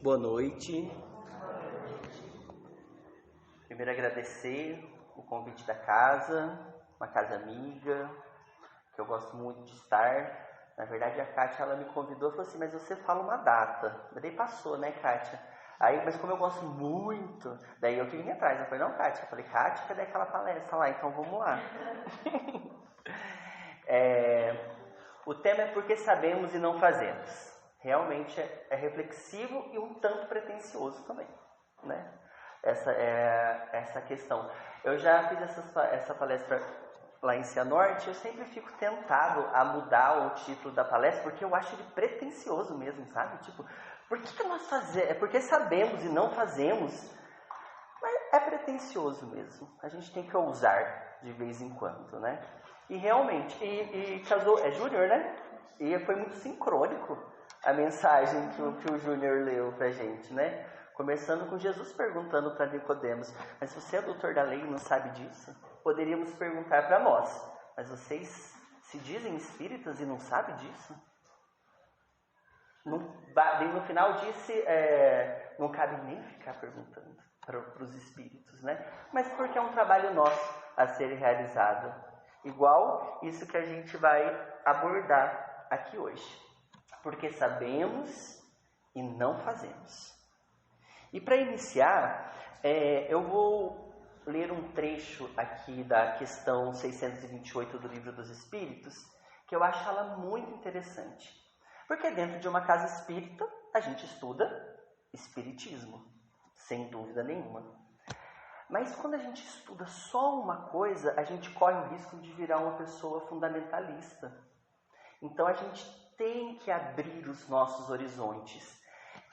Boa noite. Primeiro agradecer o convite da casa, uma casa amiga, que eu gosto muito de estar. Na verdade a Kátia, ela me convidou e falou assim, mas você fala uma data. Mas daí passou, né, Kátia? Aí, mas como eu gosto muito, daí eu que vim atrás. Eu falei, não, Kátia. Eu falei, Kátia, cadê aquela palestra lá? Então vamos lá. O tema é porque sabemos e não fazemos. Realmente é reflexivo e um tanto pretensioso também, né? Essa questão. Eu já fiz essa palestra lá em Cianorte, eu sempre fico tentado a mudar o título da palestra, porque eu acho ele pretensioso mesmo, sabe? Tipo, por que nós fazemos? É porque sabemos e não fazemos. Mas é pretensioso mesmo. A gente tem que ousar de vez em quando, né? E realmente, casou, é Júnior, né? E foi muito sincrônico a mensagem que o Júnior leu pra gente, né? Começando com Jesus perguntando para Nicodemos, mas você é doutor da lei e não sabe disso? Poderíamos perguntar para nós, mas vocês se dizem espíritas e não sabem disso? No final disse, não cabe nem ficar perguntando para os espíritos, né? Mas porque é um trabalho nosso a ser realizado. Igual isso que a gente vai abordar aqui hoje. Porque sabemos e não fazemos. E para iniciar, eu vou ler um trecho aqui da questão 628 do Livro dos Espíritos, que eu acho ela muito interessante. Porque dentro de uma casa espírita, a gente estuda espiritismo, sem dúvida nenhuma. Mas quando a gente estuda só uma coisa, a gente corre o risco de virar uma pessoa fundamentalista. Então a gente tem que abrir os nossos horizontes.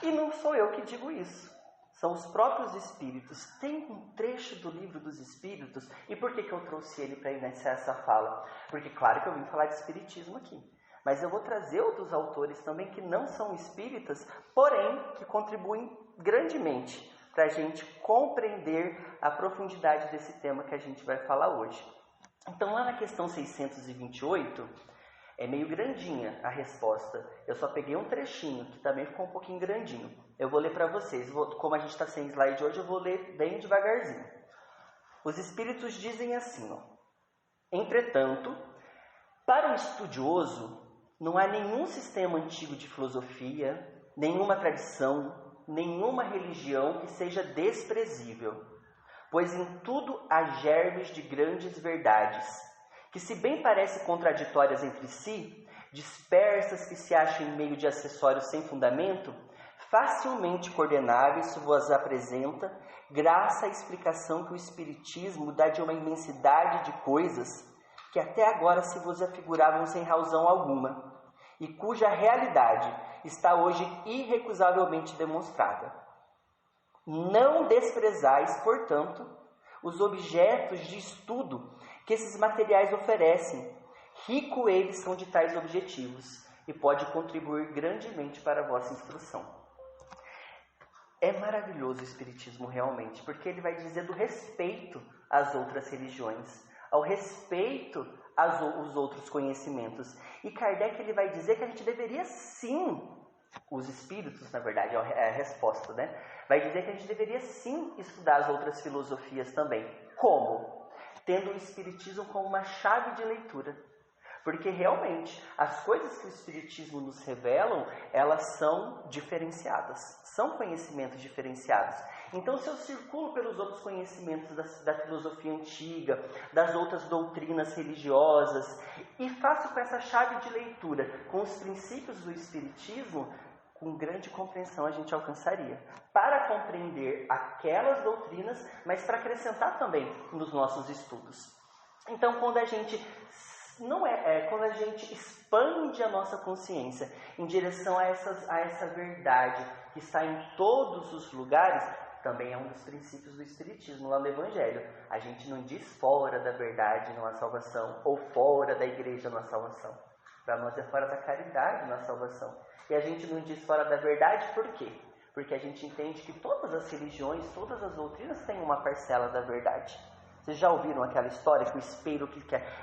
E não sou eu que digo isso. São os próprios Espíritos. Tem um trecho do Livro dos Espíritos. E por que eu trouxe ele para iniciar essa fala? Porque claro que eu vim falar de Espiritismo aqui. Mas eu vou trazer outros autores também que não são espíritas, porém que contribuem grandemente para a gente compreender a profundidade desse tema que a gente vai falar hoje. Então lá na questão 628, é meio grandinha a resposta. Eu só peguei um trechinho, que também ficou um pouquinho grandinho. Eu vou ler para vocês. Como a gente está sem slide hoje, eu vou ler bem devagarzinho. Os espíritos dizem assim, ó. Entretanto, para o estudioso, não há nenhum sistema antigo de filosofia, nenhuma tradição, nenhuma religião que seja desprezível, pois em tudo há germes de grandes verdades, que se bem parecem contraditórias entre si, dispersas que se acham em meio de acessórios sem fundamento, facilmente coordenáveis se vos apresenta, graças à explicação que o Espiritismo dá de uma imensidade de coisas que até agora se vos afiguravam sem razão alguma, e cuja realidade está hoje irrecusavelmente demonstrada. Não desprezais, portanto, os objetos de estudo que esses materiais oferecem. Rico eles são de tais objetivos e pode contribuir grandemente para a vossa instrução. É maravilhoso o Espiritismo realmente, porque ele vai dizer do respeito às outras religiões, ao respeito aos outros conhecimentos. E Kardec ele vai dizer que a gente deveria sim, os espíritos, na verdade, é a resposta, né? Vai dizer que a gente deveria sim estudar as outras filosofias também. Como? Tendo o Espiritismo como uma chave de leitura. Porque realmente, as coisas que o Espiritismo nos revelam, elas são diferenciadas. São conhecimentos diferenciados. Então, se eu circulo pelos outros conhecimentos da filosofia antiga, das outras doutrinas religiosas, e faço com essa chave de leitura, com os princípios do Espiritismo, com grande compreensão a gente alcançaria. Para compreender aquelas doutrinas, mas para acrescentar também nos nossos estudos. Então, quando a gente quando a gente expande a nossa consciência em direção a essa verdade que está em todos os lugares, também é um dos princípios do Espiritismo lá no Evangelho. A gente não diz fora da verdade não há salvação, ou fora da igreja não há salvação. Para nós é fora da caridade não há salvação. E a gente não diz fora da verdade por quê? Porque a gente entende que todas as religiões, todas as doutrinas têm uma parcela da verdade. Vocês já ouviram aquela história que o espelho que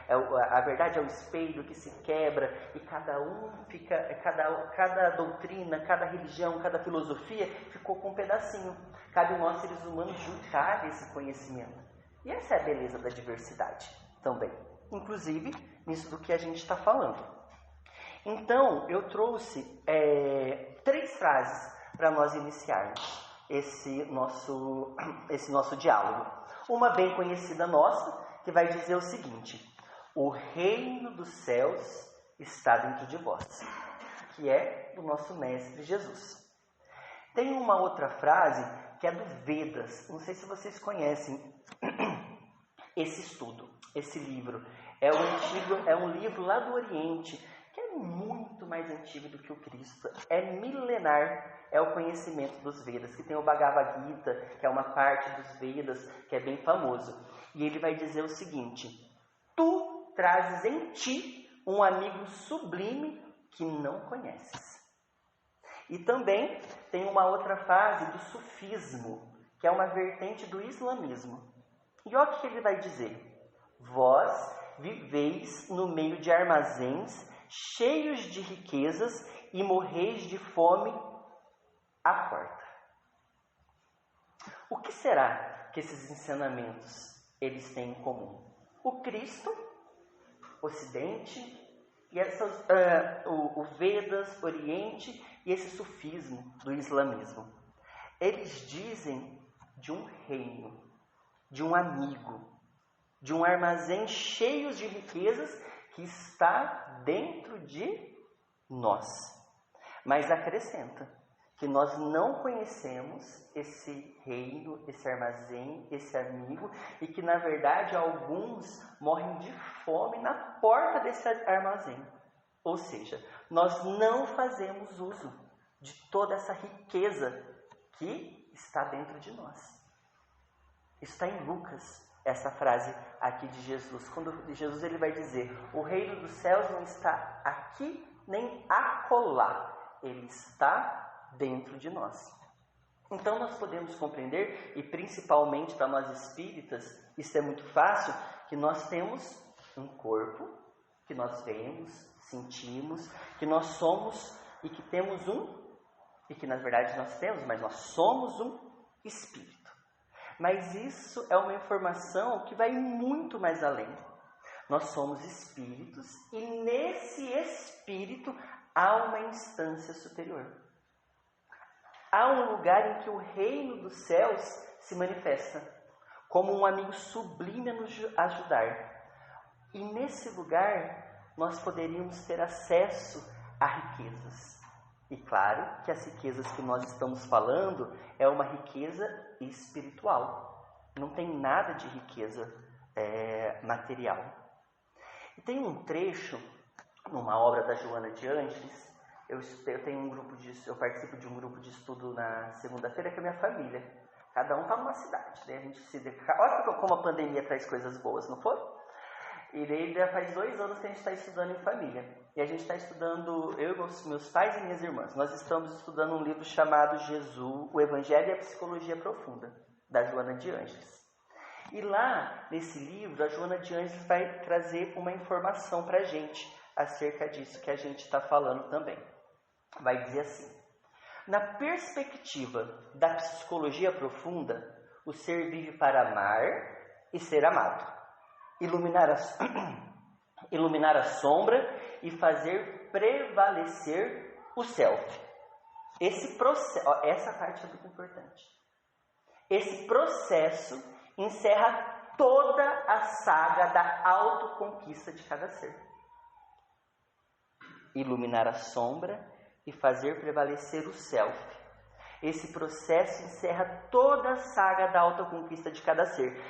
a verdade é o espelho que se quebra e cada um fica, cada doutrina, cada religião, cada filosofia ficou com um pedacinho. Cabe nós, seres humanos, juntar esse conhecimento. E essa é a beleza da diversidade também, inclusive nisso do que a gente está falando. Então, eu trouxe 3 frases para nós iniciarmos esse nosso diálogo. Uma bem conhecida nossa, que vai dizer o seguinte: o reino dos céus está dentro de vós, que é do nosso mestre Jesus. Tem uma outra frase que é do Vedas, não sei se vocês conhecem esse estudo, esse livro. É um livro lá do Oriente, que é muito mais antigo do que o Cristo, é milenar. É o conhecimento dos Vedas, que tem o Bhagavad Gita, que é uma parte dos Vedas, que é bem famoso. E ele vai dizer o seguinte: tu trazes em ti um amigo sublime que não conheces. E também tem uma outra fase do sufismo, que é uma vertente do islamismo. E olha o que ele vai dizer: vós viveis no meio de armazéns cheios de riquezas e morreis de fome à porta. O que será que esses ensinamentos eles têm em comum? O Cristo, Ocidente, e o Vedas, Oriente, e esse sufismo do islamismo. Eles dizem de um reino, de um amigo, de um armazém cheio de riquezas que está dentro de nós. Mas acrescenta que nós não conhecemos esse reino, esse armazém, esse amigo, e que na verdade alguns morrem de fome na porta desse armazém. Ou seja, nós não fazemos uso de toda essa riqueza que está dentro de nós. Está em Lucas, essa frase aqui de Jesus. Quando Jesus ele vai dizer: o reino dos céus não está aqui nem acolá, ele está dentro de nós. Então nós podemos compreender, e principalmente para nós espíritas, isso é muito fácil, que nós temos um corpo, que nós vemos, sentimos, que nós somos e que temos e que na verdade nós temos, mas nós somos um espírito. Mas isso é uma informação que vai muito mais além. Nós somos espíritos e nesse espírito há uma instância superior. Há um lugar em que o reino dos céus se manifesta, como um amigo sublime a nos ajudar. E nesse lugar, nós poderíamos ter acesso a riquezas. E claro que as riquezas que nós estamos falando é uma riqueza espiritual. Não tem nada de riqueza material. E tem um trecho, numa obra da Joana de Ângeles. Eu participo de um grupo de estudo na segunda-feira com a minha família. Cada um está numa cidade, né? A gente se dedica. Olha como a pandemia traz coisas boas, não foi? E daí já faz 2 anos que a gente está estudando em família. E a gente está estudando, eu, meus pais e minhas irmãs. Nós estamos estudando um livro chamado Jesus, o Evangelho e a Psicologia Profunda, da Joana de Ângeles. E lá, nesse livro, a Joana de Ângeles vai trazer uma informação para a gente acerca disso que a gente está falando também. Vai dizer assim: na perspectiva da psicologia profunda, o ser vive para amar e ser amado, iluminar a sombra e fazer prevalecer o self. Essa parte é muito importante. Esse processo encerra toda a saga da autoconquista de cada ser. Iluminar a sombra e fazer prevalecer o self. Esse processo encerra toda a saga da autoconquista de cada ser.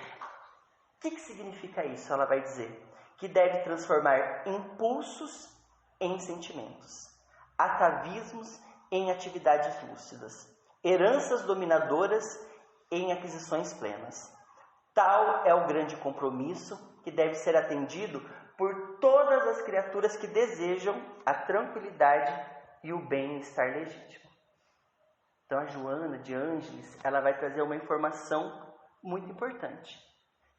O que significa isso? Ela vai dizer que deve transformar impulsos em sentimentos, atavismos em atividades lúcidas, heranças dominadoras em aquisições plenas. Tal é o grande compromisso que deve ser atendido por todas as criaturas que desejam a tranquilidade e o bem-estar legítimo. Então a Joana de Ângeles, ela vai trazer uma informação muito importante,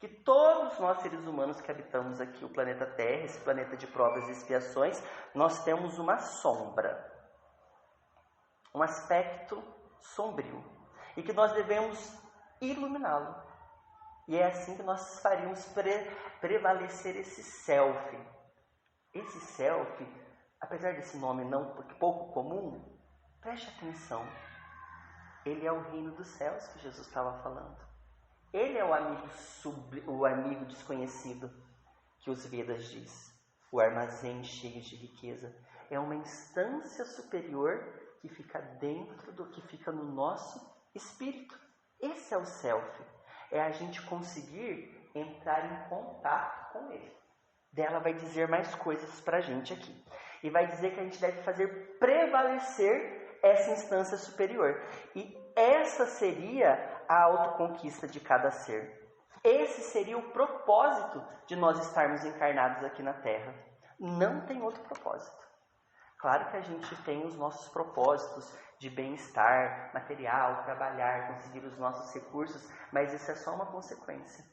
que todos nós seres humanos que habitamos aqui, o planeta Terra, esse planeta de provas e expiações, nós temos uma sombra, um aspecto sombrio, e que nós devemos iluminá-lo. E é assim que nós faríamos prevalecer esse self. Esse self, apesar desse nome não pouco comum, preste atenção, ele é o reino dos céus que Jesus estava falando. Ele é o amigo desconhecido que os Vedas diz, o armazém cheio de riqueza. É uma instância superior que fica dentro do que fica no nosso espírito. Esse é o self. É a gente conseguir entrar em contato com ele. Dela vai dizer mais coisas para a gente aqui. E vai dizer que a gente deve fazer prevalecer essa instância superior. E essa seria a autoconquista de cada ser. Esse seria o propósito de nós estarmos encarnados aqui na Terra. Não tem outro propósito. Claro que a gente tem os nossos propósitos de bem-estar material, trabalhar, conseguir os nossos recursos, mas isso é só uma consequência.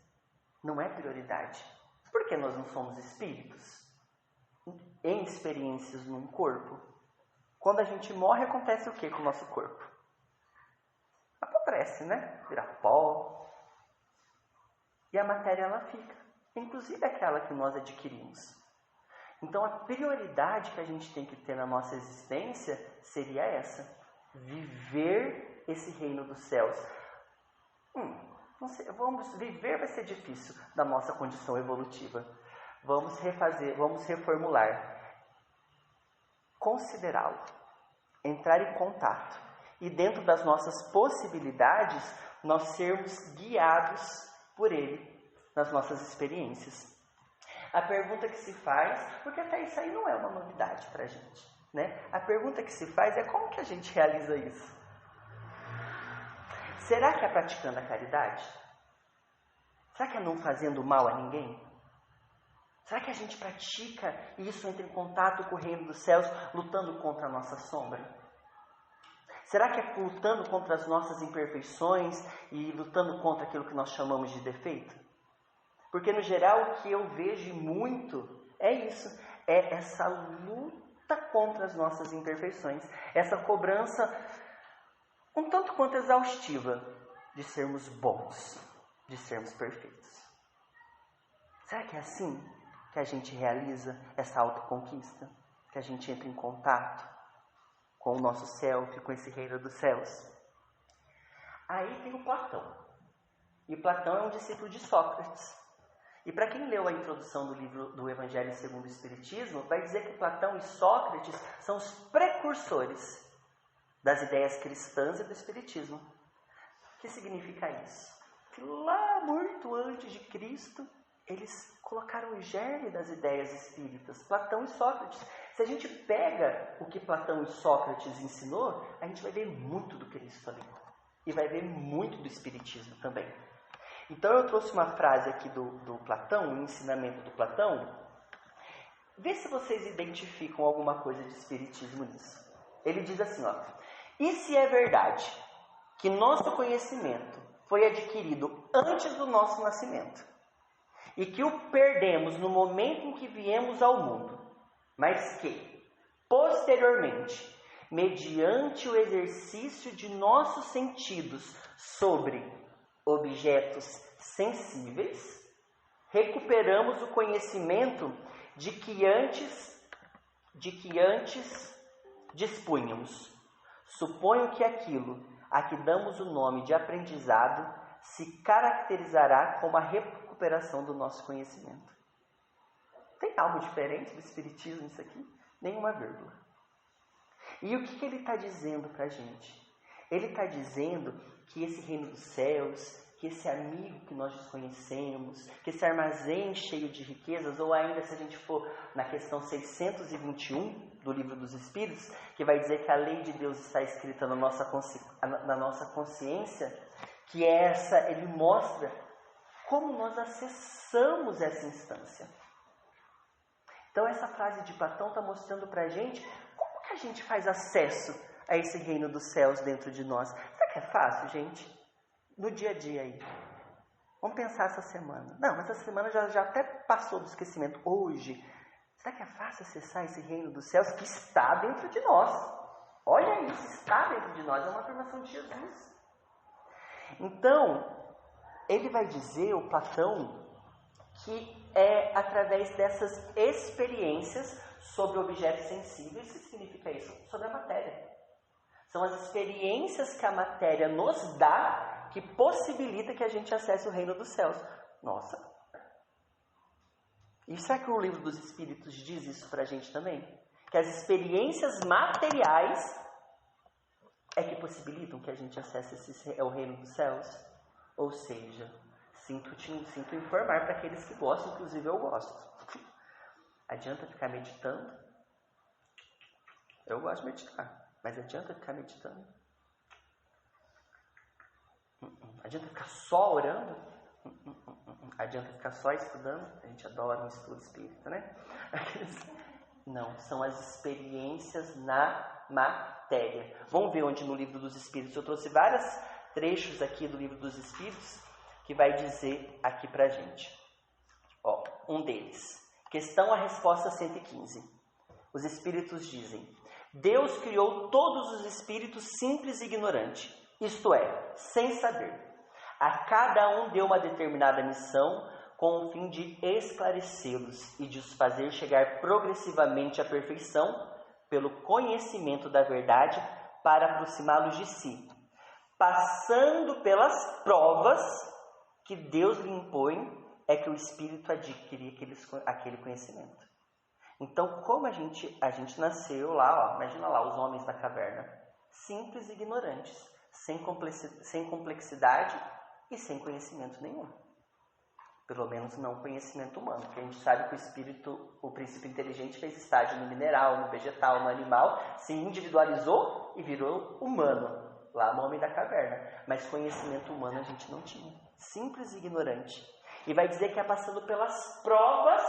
Não é prioridade. Porque nós não somos espíritos em experiências num corpo. Quando a gente morre, acontece o que com o nosso corpo? Apodrece, né? Vira pó. E a matéria, ela fica. Inclusive aquela que nós adquirimos. Então, a prioridade que a gente tem que ter na nossa existência seria essa. Viver esse reino dos céus. Não sei, viver vai ser difícil da nossa condição evolutiva. Vamos refazer, vamos reformular. Considerá-lo. Entrar em contato. E dentro das nossas possibilidades, nós sermos guiados por ele nas nossas experiências. A pergunta que se faz, porque até isso aí não é uma novidade para a gente, né? A pergunta que se faz é como que a gente realiza isso? Será que é praticando a caridade? Será que é não fazendo mal a ninguém? Será que a gente pratica isso, entra em contato com o reino dos céus, lutando contra a nossa sombra? Será que é lutando contra as nossas imperfeições e lutando contra aquilo que nós chamamos de defeito? Porque, no geral, o que eu vejo muito é isso. É essa luta contra as nossas imperfeições. Essa cobrança um tanto quanto exaustiva de sermos bons, de sermos perfeitos. Será que é assim que a gente realiza essa autoconquista? Que a gente entra em contato com o nosso self, com esse reino dos céus? Aí tem o Platão. E Platão é um discípulo de Sócrates. E para quem leu a introdução do livro do Evangelho segundo o Espiritismo, vai dizer que Platão e Sócrates são os precursores das ideias cristãs e do Espiritismo. O que significa isso? Que lá muito antes de Cristo, eles colocaram o germe das ideias espíritas, Platão e Sócrates. Se a gente pega o que Platão e Sócrates ensinou, a gente vai ver muito do Cristo ali. E vai ver muito do Espiritismo também. Então eu trouxe uma frase aqui do Platão, um ensinamento do Platão. Vê se vocês identificam alguma coisa de Espiritismo nisso. Ele diz assim, ó: e se é verdade que nosso conhecimento foi adquirido antes do nosso nascimento, e que o perdemos no momento em que viemos ao mundo, mas que, posteriormente, mediante o exercício de nossos sentidos sobre objetos sensíveis, recuperamos o conhecimento de que antes dispunhamos. Suponho que aquilo a que damos o nome de aprendizado se caracterizará como a recuperação do nosso conhecimento. Tem algo diferente do Espiritismo isso aqui? Nenhuma vírgula. E o que ele está dizendo para a gente? Ele está dizendo que esse reino dos céus, que esse amigo que nós desconhecemos, que esse armazém cheio de riquezas, ou ainda se a gente for na questão 621 do Livro dos Espíritos, que vai dizer que a lei de Deus está escrita na nossa consciência, que ele mostra como nós acessamos essa instância. Então essa frase de Platão está mostrando para a gente como que a gente faz acesso a esse reino dos céus dentro de nós. Será que é fácil, gente? No dia a dia aí. Vamos pensar essa semana. Não, mas essa semana já até passou do esquecimento. Hoje, será que é fácil acessar esse reino dos céus que está dentro de nós? Olha isso, está dentro de nós. É uma afirmação de Jesus. Então, ele vai dizer, o Platão, que é através dessas experiências sobre objetos sensíveis. O que significa isso? Sobre a matéria. São as experiências que a matéria nos dá que possibilita que a gente acesse o reino dos céus. Nossa! E será que o livro dos Espíritos diz isso pra gente também? Que as experiências materiais é que possibilitam que a gente acesse o reino dos céus? Ou seja, sinto informar para aqueles que gostam, inclusive eu gosto. Adianta ficar meditando? Eu gosto de meditar. Mas adianta ficar meditando? Adianta ficar só orando? Adianta ficar só estudando? A gente adora um estudo espírita, né? Não, são as experiências na matéria. Vamos ver onde no livro dos Espíritos. Eu trouxe vários trechos aqui do livro dos Espíritos que vai dizer aqui pra gente. Ó, um deles. Questão a resposta 115. Os Espíritos dizem: Deus criou todos os espíritos simples e ignorantes, isto é, sem saber. A cada um deu uma determinada missão com o fim de esclarecê-los e de os fazer chegar progressivamente à perfeição pelo conhecimento da verdade para aproximá-los de si, passando pelas provas que Deus lhe impõe, é que o espírito adquire aquele conhecimento. Então, como a gente nasceu lá, ó, imagina lá, os homens da caverna, simples e ignorantes, sem complexidade e sem conhecimento nenhum. Pelo menos não conhecimento humano, porque a gente sabe que o espírito, o princípio inteligente, fez estágio no mineral, no vegetal, no animal, se individualizou e virou humano, lá no homem da caverna. Mas conhecimento humano a gente não tinha. Simples e ignorante. E vai dizer que é passando pelas provas,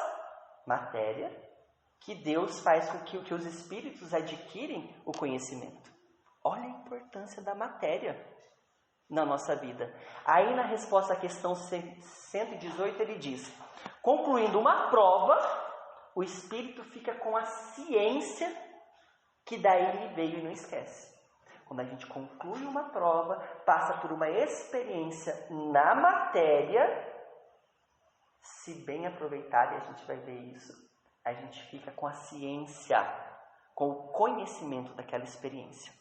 matéria, que Deus faz com que os espíritos adquirem o conhecimento. Olha a importância da matéria na nossa vida. Aí na resposta à questão 118 ele diz: concluindo uma prova, o espírito fica com a ciência que daí lhe veio e não esquece. Quando a gente conclui uma prova, passa por uma experiência na matéria, se bem aproveitada, e a gente vai ver isso, a gente fica com a ciência, com o conhecimento daquela experiência.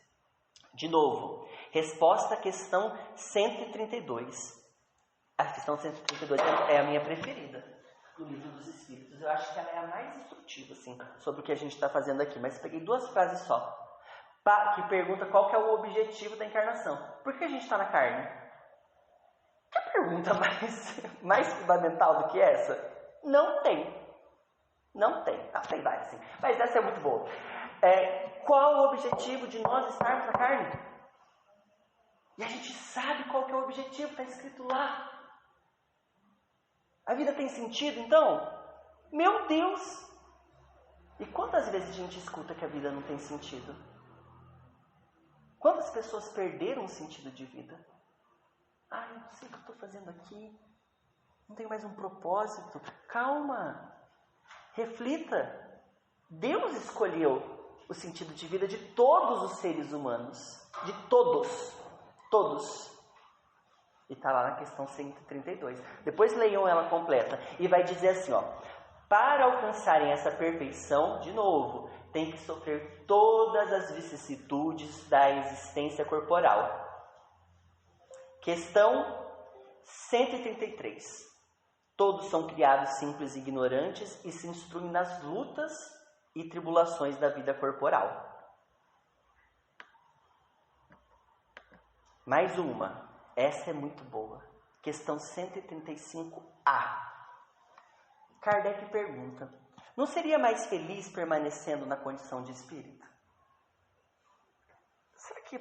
De novo, resposta à questão 132. A questão 132 é a minha preferida do livro dos Espíritos. Eu acho que ela é a mais instrutiva, assim, sobre o que a gente está fazendo aqui. Mas peguei 2 frases só, que pergunta qual que é o objetivo da encarnação. Por que a gente está na carne? Que pergunta mais fundamental do que essa? Não tem. Não tem. Tem várias, sim. Mas essa é muito boa. Qual o objetivo de nós estarmos na carne? E a gente sabe qual que é o objetivo, está escrito lá. A vida tem sentido, então? Meu Deus! E quantas vezes a gente escuta que a vida não tem sentido? Quantas pessoas perderam o sentido de vida? Eu não sei o que eu estou fazendo aqui. Não tenho mais um propósito. Calma! Reflita. Deus escolheu o sentido de vida de todos os seres humanos. De todos. Todos. E está lá na questão 132. Depois leiam ela completa. E vai dizer assim, ó. Para alcançarem essa perfeição, de novo, tem que sofrer todas as vicissitudes da existência corporal. Questão 133. Todos são criados simples e ignorantes e se instruem nas lutas e tribulações da vida corporal. Mais uma. Essa é muito boa. Questão 135A. Kardec pergunta: não seria mais feliz permanecendo na condição de espírito?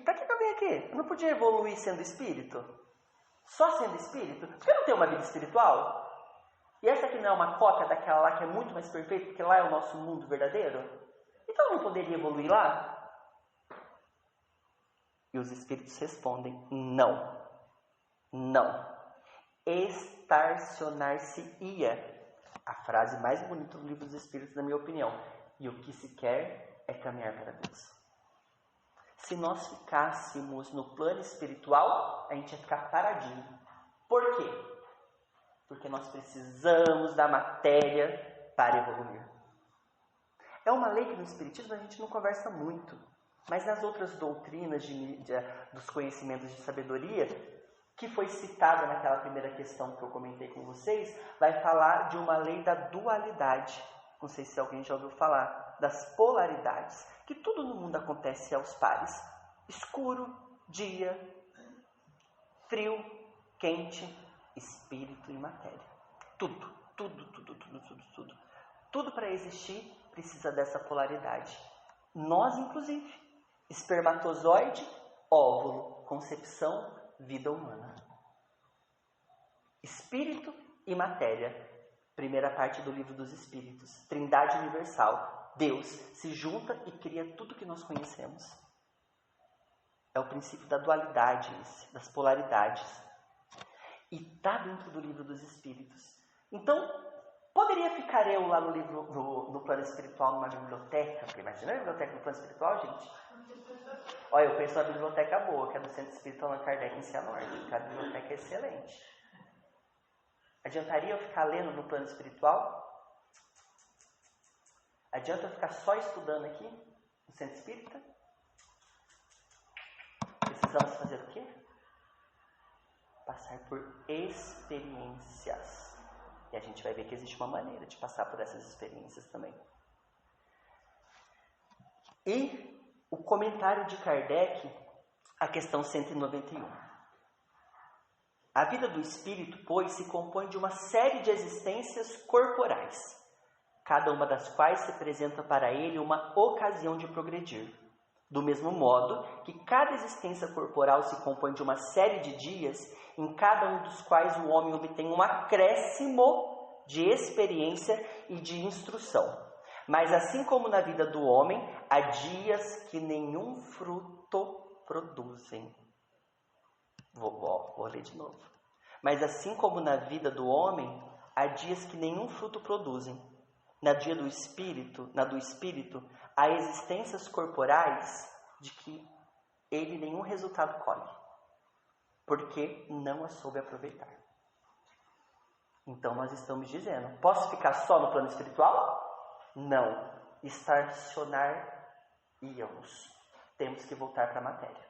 Para que eu vim aqui? Eu não podia evoluir sendo espírito? Só sendo espírito? Por que eu não tenho uma vida espiritual? E essa aqui não é uma cópia daquela lá que é muito mais perfeita, porque lá é o nosso mundo verdadeiro? Então eu não poderia evoluir lá? E os espíritos respondem: não. Não. estarcionar-se-ia. A frase mais bonita do Livro dos Espíritos, na minha opinião. E o que se quer é caminhar para Deus. Se nós ficássemos no plano espiritual, a gente ia ficar paradinho. Por quê? Porque nós precisamos da matéria para evoluir. É uma lei que no Espiritismo a gente não conversa muito. Mas nas outras doutrinas dos conhecimentos de sabedoria, que foi citada naquela primeira questão que eu comentei com vocês, vai falar de uma lei da dualidade. Não sei se alguém já ouviu falar das polaridades, que tudo no mundo acontece aos pares. Escuro, dia, frio, quente, espírito e matéria. Tudo. Tudo para existir precisa dessa polaridade. Nós, inclusive, espermatozoide, óvulo, concepção, vida humana. Espírito e matéria. Primeira parte do Livro dos Espíritos. Trindade universal. Deus se junta e cria tudo que nós conhecemos. É o princípio da dualidade, das polaridades. E está dentro do Livro dos Espíritos. Então, poderia ficar eu lá no plano espiritual, numa biblioteca? Porque imagina a biblioteca no plano espiritual, gente? Olha, eu penso uma biblioteca boa, que é do Centro Espírita Allan Kardec em Cianorte, porque a biblioteca é excelente. Adiantaria eu ficar lendo no plano espiritual? Adianta eu ficar só estudando aqui, no Centro Espírita? Precisamos fazer o quê? Passar por experiências. E a gente vai ver que existe uma maneira de passar por essas experiências também. E o comentário de Kardec, a questão 191. A vida do espírito, pois, se compõe de uma série de existências corporais, cada uma das quais representa para ele uma ocasião de progredir. Do mesmo modo que cada existência corporal se compõe de uma série de dias, em cada um dos quais o homem obtém um acréscimo de experiência e de instrução. Mas assim como na vida do homem, há dias que nenhum fruto produzem. Vou ler de novo. Mas assim como na vida do homem, há dias que nenhum fruto produzem. Na do espírito, há existências corporais de que ele nenhum resultado colhe, porque não a soube aproveitar. Então nós estamos dizendo, posso ficar só no plano espiritual? Não. Estacionar-íamos. Temos que voltar para a matéria.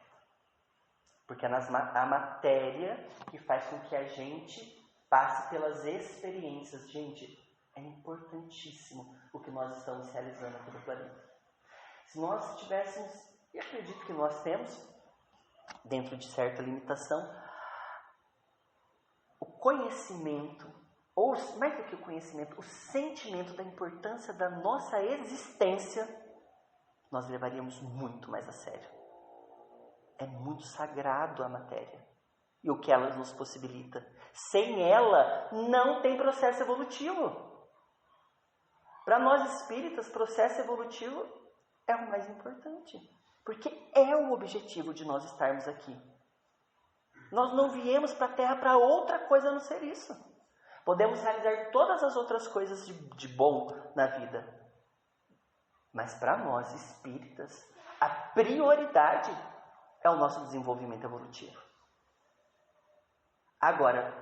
Porque é a matéria que faz com que a gente passe pelas experiências. Gente, é importantíssimo o que nós estamos realizando aqui no planeta. Se nós tivéssemos, e acredito que nós temos, dentro de certa limitação, o conhecimento, ou mais do que o conhecimento, o sentimento da importância da nossa existência, nós levaríamos muito mais a sério. É muito sagrado a matéria e o que ela nos possibilita. Sem ela, não tem processo evolutivo. Para nós espíritas, processo evolutivo é o mais importante, porque é o objetivo de nós estarmos aqui. Nós não viemos para a Terra para outra coisa a não ser isso. Podemos realizar todas as outras coisas de bom na vida, mas para nós espíritas, a prioridade é o nosso desenvolvimento evolutivo. Agora,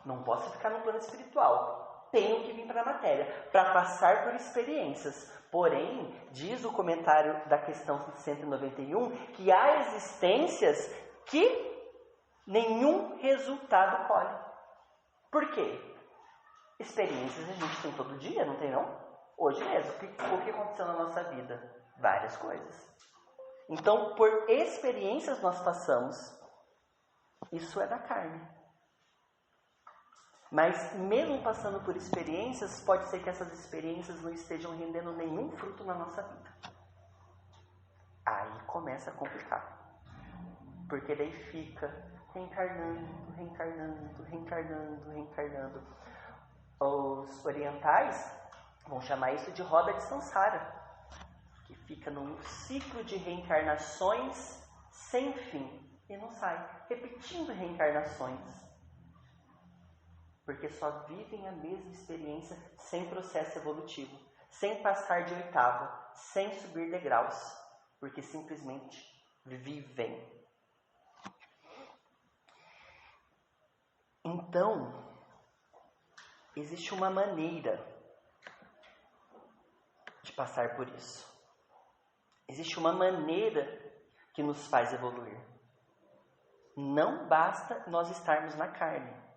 não posso ficar no plano espiritual. Tenho que vir para a matéria, para passar por experiências. Porém, diz o comentário da questão 191, que há existências que nenhum resultado colhe. Por quê? Experiências a gente tem todo dia, não tem não? Hoje mesmo. O que aconteceu na nossa vida? Várias coisas. Então, por experiências nós passamos. Isso é da carne. Mas mesmo passando por experiências, pode ser que essas experiências não estejam rendendo nenhum fruto na nossa vida. Aí começa a complicar. Porque daí fica reencarnando. Os orientais vão chamar isso de roda de samsara, que fica num ciclo de reencarnações sem fim e não sai, repetindo reencarnações. porque só vivem a mesma experiência sem processo evolutivo, sem passar de oitava, sem subir degraus, porque simplesmente vivem. Então, existe uma maneira de passar por isso. Existe uma maneira que nos faz evoluir. Não basta nós estarmos na carne.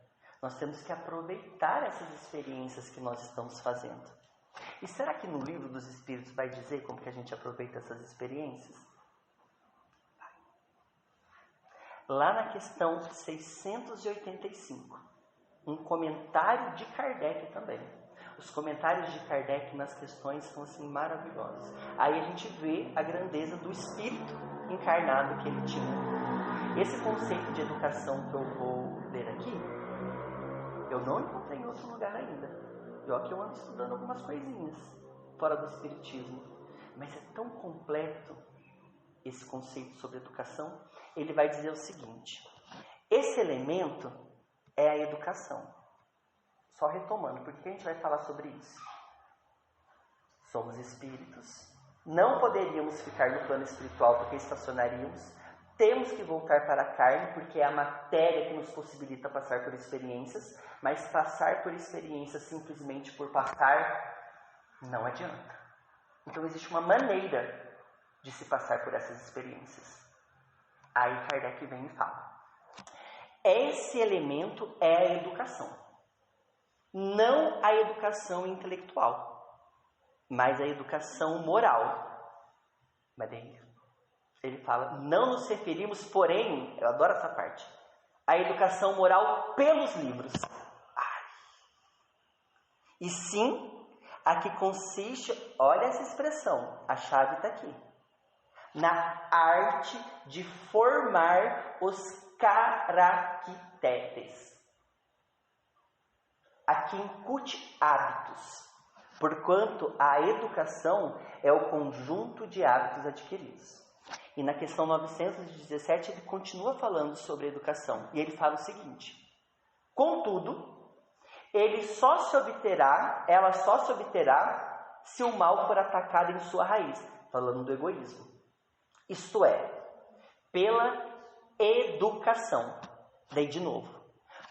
Nós temos que aproveitar essas experiências que nós estamos fazendo. E será que no livro dos Espíritos vai dizer como que a gente aproveita essas experiências? Lá na questão 685, um comentário de Kardec também. Os comentários de Kardec nas questões são assim maravilhosos. Aí a gente vê a grandeza do espírito encarnado que ele tinha. Esse conceito de educação que eu vou ler aqui, eu não encontrei em outro lugar ainda. E ó que eu ando estudando algumas coisinhas fora do espiritismo. Mas é tão completo esse conceito sobre educação. Ele vai dizer o seguinte: esse elemento é a educação. Só retomando, por que a gente vai falar sobre isso? Somos espíritos, não poderíamos ficar no plano espiritual porque estacionaríamos, temos que voltar para a carne porque é a matéria que nos possibilita passar por experiências, mas passar por experiências simplesmente por passar não adianta. Então existe uma maneira de se passar por essas experiências. Aí Kardec vem e fala: esse elemento é a educação. Não a educação intelectual, mas a educação moral. Mas daí ele fala: não nos referimos, porém, eu adoro essa parte, à educação moral pelos livros. E sim, a que consiste, olha essa expressão, a chave está aqui, na arte de formar os caracteres. A que incute hábitos, porquanto a educação é o conjunto de hábitos adquiridos. E na questão 917 ele continua falando sobre a educação, e ele fala o seguinte: contudo, ela só se obterá se o mal for atacado em sua raiz, falando do egoísmo. Isto é, pela educação. Daí de novo,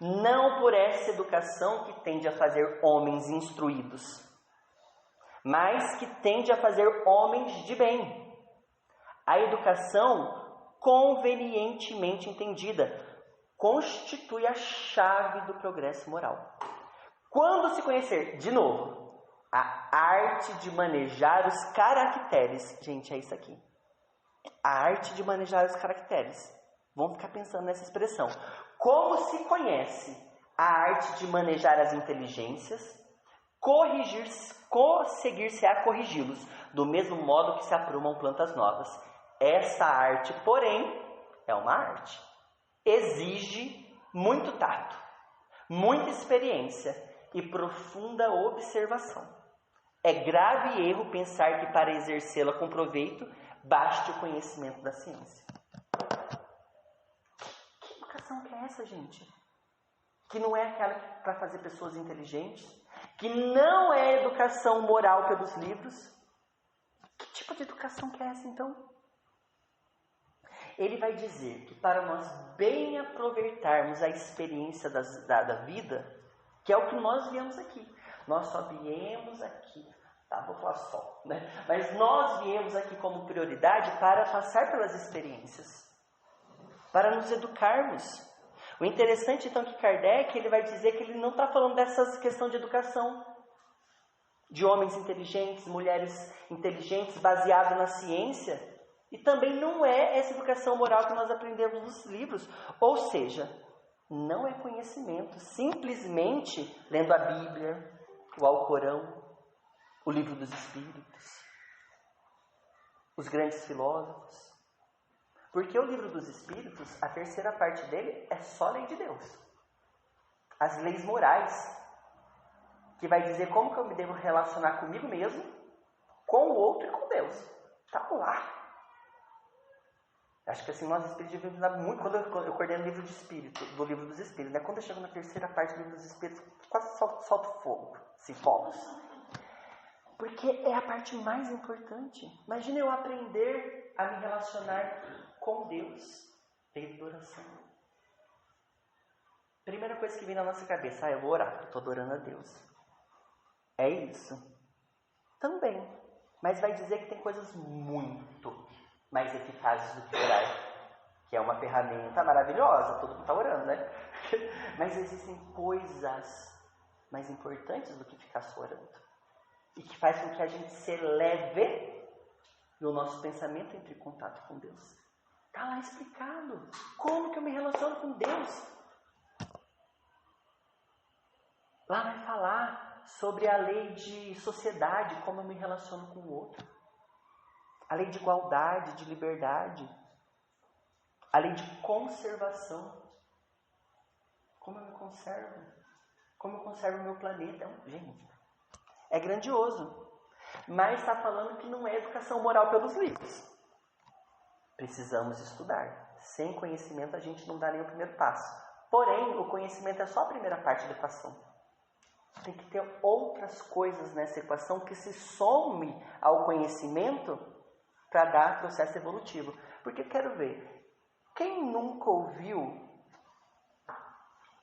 não por essa educação que tende a fazer homens instruídos, mas que tende a fazer homens de bem. A educação, convenientemente entendida, constitui a chave do progresso moral. Quando se conhecer, de novo, a arte de manejar os caracteres, gente, é isso aqui. A arte de manejar os caracteres. Vamos ficar pensando nessa expressão. Como se conhece a arte de manejar as inteligências, conseguir-se-á corrigi-los, do mesmo modo que se aprumam plantas novas. Essa arte, porém, é uma arte. Exige muito tato, muita experiência e profunda observação. É grave erro pensar que para exercê-la com proveito, baste o conhecimento da ciência. Que educação que é essa, gente? Que não é aquela para fazer pessoas inteligentes? Que não é educação moral pelos livros? Que tipo de educação que é essa, então? Ele vai dizer que para nós bem aproveitarmos a experiência da vida, que é o que nós viemos aqui. Nós só viemos aqui, tá? Vou falar só, né? Mas nós viemos aqui como prioridade para passar pelas experiências, para nos educarmos. O interessante, então, que Kardec ele vai dizer que ele não está falando dessa questão de educação, de homens inteligentes, mulheres inteligentes, baseado na ciência. E também não é essa educação moral que nós aprendemos nos livros. Ou seja, não é conhecimento simplesmente lendo a Bíblia, o Alcorão, o Livro dos Espíritos, os grandes filósofos. Porque o Livro dos Espíritos, a terceira parte dele é só lei de Deus. As leis morais, que vai dizer como que eu me devo relacionar comigo mesmo, com o outro e com Deus. Está lá. Acho que assim, nós espíritos devemos dar muito. Quando eu coordeno o livro de espírito, do livro dos espíritos, né? Quando eu chego na terceira parte do livro dos espíritos, quase solto fogo, assim, fogos. Porque é a parte mais importante. Imagina eu aprender a me relacionar com Deus desde a oração. Primeira coisa que vem na nossa cabeça, eu vou orar, eu estou adorando a Deus. É isso. Também. Mas vai dizer que tem coisas muito mais eficazes do que orar. Que é uma ferramenta maravilhosa, todo mundo está orando, né? Mas existem coisas mais importantes do que ficar só orando. E que faz com que a gente se eleve no nosso pensamento entre em contato com Deus. Está lá explicado. Como que eu me relaciono com Deus? Lá vai falar sobre a lei de sociedade, como eu me relaciono com o outro. A lei de igualdade, de liberdade. A lei de conservação. Como eu me conservo? Como eu conservo o meu planeta? Gente, é grandioso. Mas está falando que não é educação moral pelos livros. Precisamos estudar. Sem conhecimento a gente não dá nem o primeiro passo. Porém, o conhecimento é só a primeira parte da equação. Tem que ter outras coisas nessa equação que se some ao conhecimento para dar processo evolutivo. Porque eu quero ver, quem nunca ouviu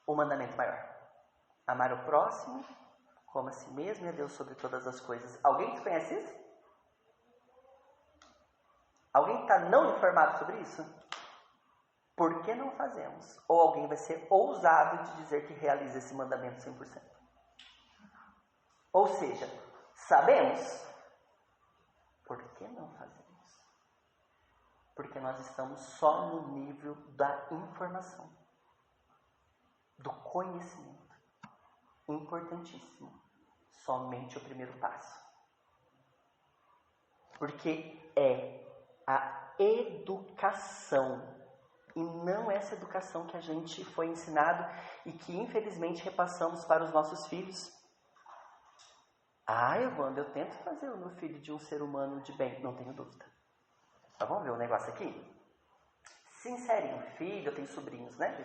o mandamento maior? Amar o próximo como a si mesmo e a Deus sobre todas as coisas. Alguém conhece isso? Alguém está não informado sobre isso? Por que não fazemos? Ou alguém vai ser ousado de dizer que realiza esse mandamento 100%? Ou seja, sabemos, por que não fazemos? Porque nós estamos só no nível da informação, do conhecimento. Importantíssimo. Somente o primeiro passo. Porque é a educação, e não essa educação que a gente foi ensinado e que infelizmente repassamos para os nossos filhos. Evandro, eu tento fazer o meu filho de um ser humano de bem, não tenho dúvida. Mas vamos ver o negócio aqui? Sincerinho, filho, eu tenho sobrinhos, né?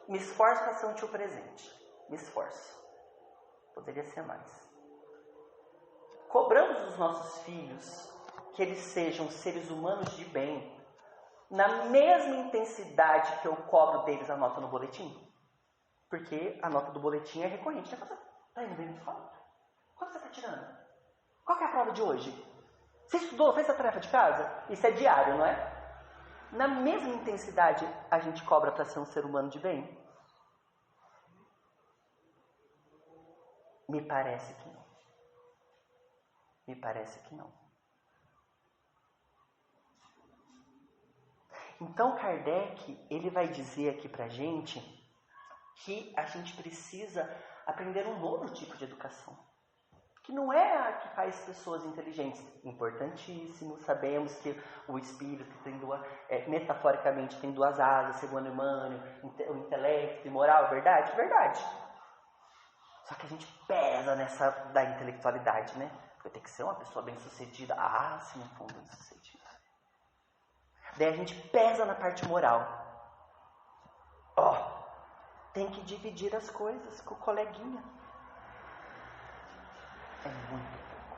Me esforço para ser um tio presente. Me esforço. Poderia ser mais. Cobramos dos nossos filhos que eles sejam seres humanos de bem na mesma intensidade que eu cobro deles a nota no boletim. Porque a nota do boletim é recorrente. Está indo bem na escola? Quanto você está tirando? Qual que é a prova de hoje? Você estudou? Fez a tarefa de casa? Isso é diário, não é? Na mesma intensidade a gente cobra para ser um ser humano de bem? Me parece que não. Me parece que não. Então Kardec, ele vai dizer aqui pra gente que a gente precisa aprender um novo tipo de educação. Que não é a que faz pessoas inteligentes. Importantíssimo, sabemos que o espírito tem metaforicamente tem duas asas, segundo Emmanuel, o intelecto e moral, verdade? Verdade. Só que a gente pesa nessa da intelectualidade, né? Porque tem que ser uma pessoa bem-sucedida. Se não for bem-sucedido. Daí a gente pesa na parte moral. Tem que dividir as coisas com o coleguinha. É muito pouco.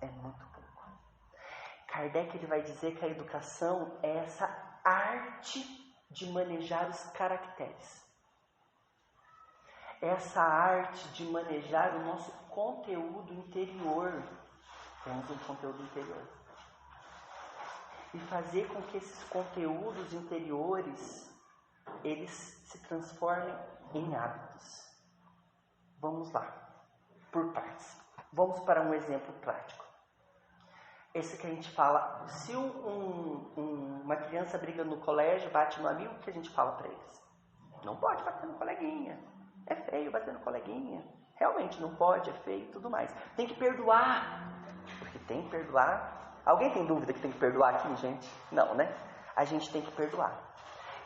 É muito pouco. Kardec ele vai dizer que a educação é essa arte de manejar os caracteres. Essa arte de manejar o nosso conteúdo interior. Temos um conteúdo interior. E fazer com que esses conteúdos interiores eles se transformem em hábitos. Vamos lá. Por partes. Vamos para um exemplo prático. Esse que a gente fala, se uma criança briga no colégio, bate no amigo, o que a gente fala para eles? Não pode bater no coleguinha. É feio bater no coleguinha. Realmente não pode, é feio e tudo mais. Tem que perdoar. Porque tem que perdoar. Alguém tem dúvida que tem que perdoar aqui, gente? Não, né? A gente tem que perdoar.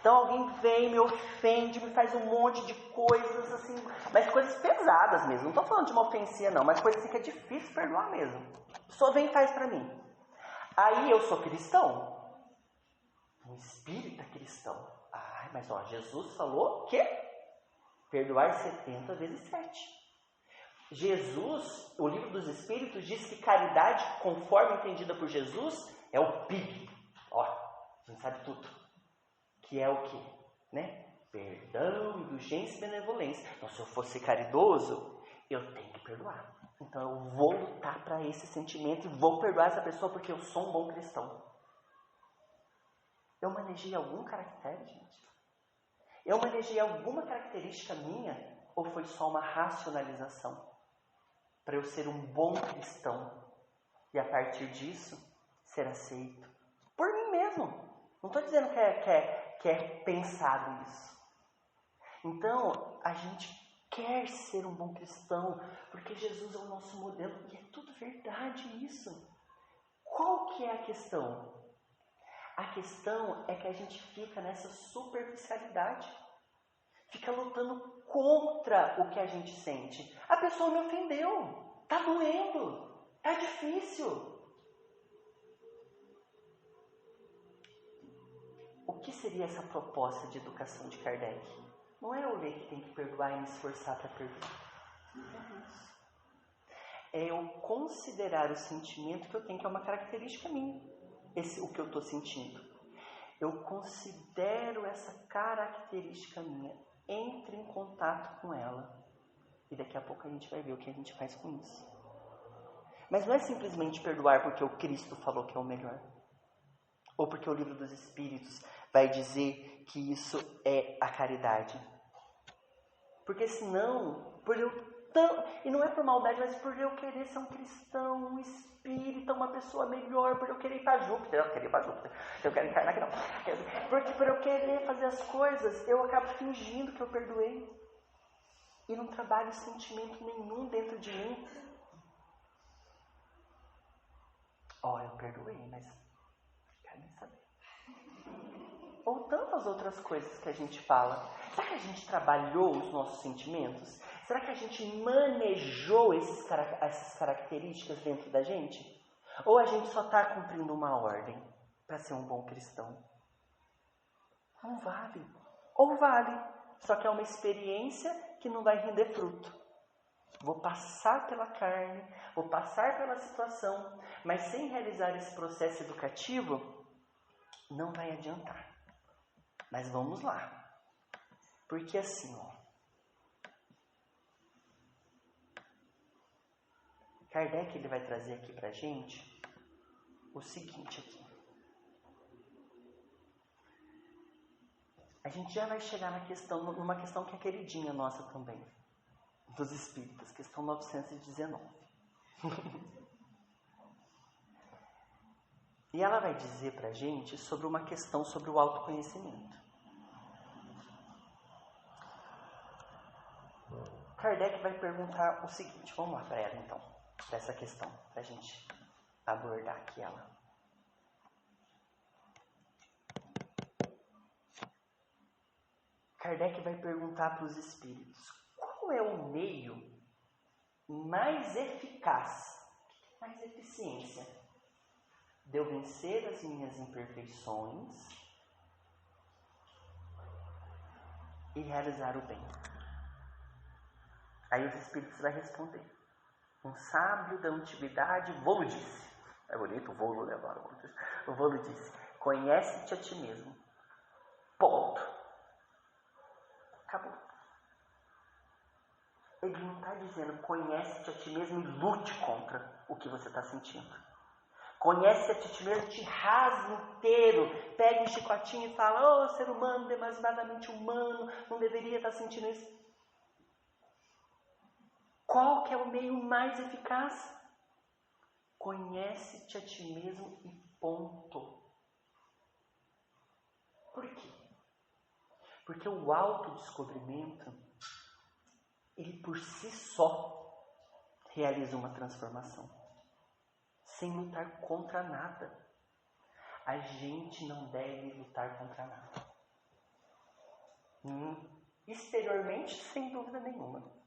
Então alguém vem, me ofende, me faz um monte de coisas assim, mas coisas pesadas mesmo. Não estou falando de uma ofensinha não, mas coisas assim que é difícil perdoar mesmo. Só vem e faz para mim. Aí eu sou cristão. Um espírita cristão. Ai, mas ó, Jesus falou que perdoar 70 vezes 7. Jesus, o livro dos Espíritos, diz que caridade, conforme entendida por Jesus, é o PIB. Ó, a gente sabe tudo. Que é o quê? Né? Perdão, indulgência e benevolência. Então, se eu for ser caridoso, eu tenho que perdoar. Então, eu vou lutar para esse sentimento e vou perdoar essa pessoa porque eu sou um bom cristão. Eu manejei algum caractere, gente? Eu manejei alguma característica minha? Ou foi só uma racionalização? Para eu ser um bom cristão e a partir disso ser aceito por mim mesmo. Não estou dizendo que é pensado isso. Então, a gente quer ser um bom cristão porque Jesus é o nosso modelo e é tudo verdade isso. Qual que é a questão? A questão é que a gente fica nessa superficialidade. Fica lutando contra o que a gente sente. A pessoa me ofendeu. Tá doendo. Tá difícil. O que seria essa proposta de educação de Kardec? Não é eu ler que tem que perdoar e me esforçar para perdoar. Não é isso. É eu considerar o sentimento que eu tenho, que é uma característica minha. O que eu estou sentindo. Eu considero essa característica minha. Entre em contato com ela. E daqui a pouco a gente vai ver o que a gente faz com isso. Mas não é simplesmente perdoar porque o Cristo falou que é o melhor. Ou porque o livro dos Espíritos vai dizer que isso é a caridade. Porque senão, e não é por maldade, mas por eu querer ser um cristão, um espírita, uma pessoa melhor, por eu querer ir para Júpiter. Eu quero encarnar aqui não. Porque por eu querer fazer as coisas, eu acabo fingindo que eu perdoei. E não trabalho sentimento nenhum dentro de mim. Eu perdoei, mas quero nem saber. Ou tantas outras coisas que a gente fala. Será que a gente trabalhou os nossos sentimentos? Será que a gente manejou essas características dentro da gente? Ou a gente só está cumprindo uma ordem para ser um bom cristão? Não vale. Ou vale, só que é uma experiência que não vai render fruto. Vou passar pela carne, vou passar pela situação, mas sem realizar esse processo educativo, não vai adiantar. Mas vamos lá. Porque assim, Kardec ele vai trazer aqui pra gente o seguinte aqui. A gente já vai chegar numa questão que é queridinha nossa também, dos Espíritos, questão 919. E ela vai dizer pra gente sobre uma questão sobre o autoconhecimento. Kardec vai perguntar o seguinte, vamos lá para ela então, dessa questão, para a gente abordar aqui ela. Kardec vai perguntar para os espíritos, qual é o meio mais eficaz, mais eficiência, de eu vencer as minhas imperfeições e realizar o bem? Aí os espíritos vão responder. Um sábio da antiguidade, Volo disse. É bonito o Volo, né? O Volo disse, conhece-te a ti mesmo. Ponto. Acabou. Ele não está dizendo, conhece-te a ti mesmo e lute contra o que você está sentindo. Conhece-te a ti mesmo, te rasga inteiro. Pega um chicotinho e fala, ser humano, demasiadamente humano, não deveria estar sentindo isso. Qual que é o meio mais eficaz? Conhece-te a ti mesmo e ponto. Por quê? Porque o autodescobrimento, ele por si só realiza uma transformação. Sem lutar contra nada. A gente não deve lutar contra nada. Exteriormente, sem dúvida nenhuma.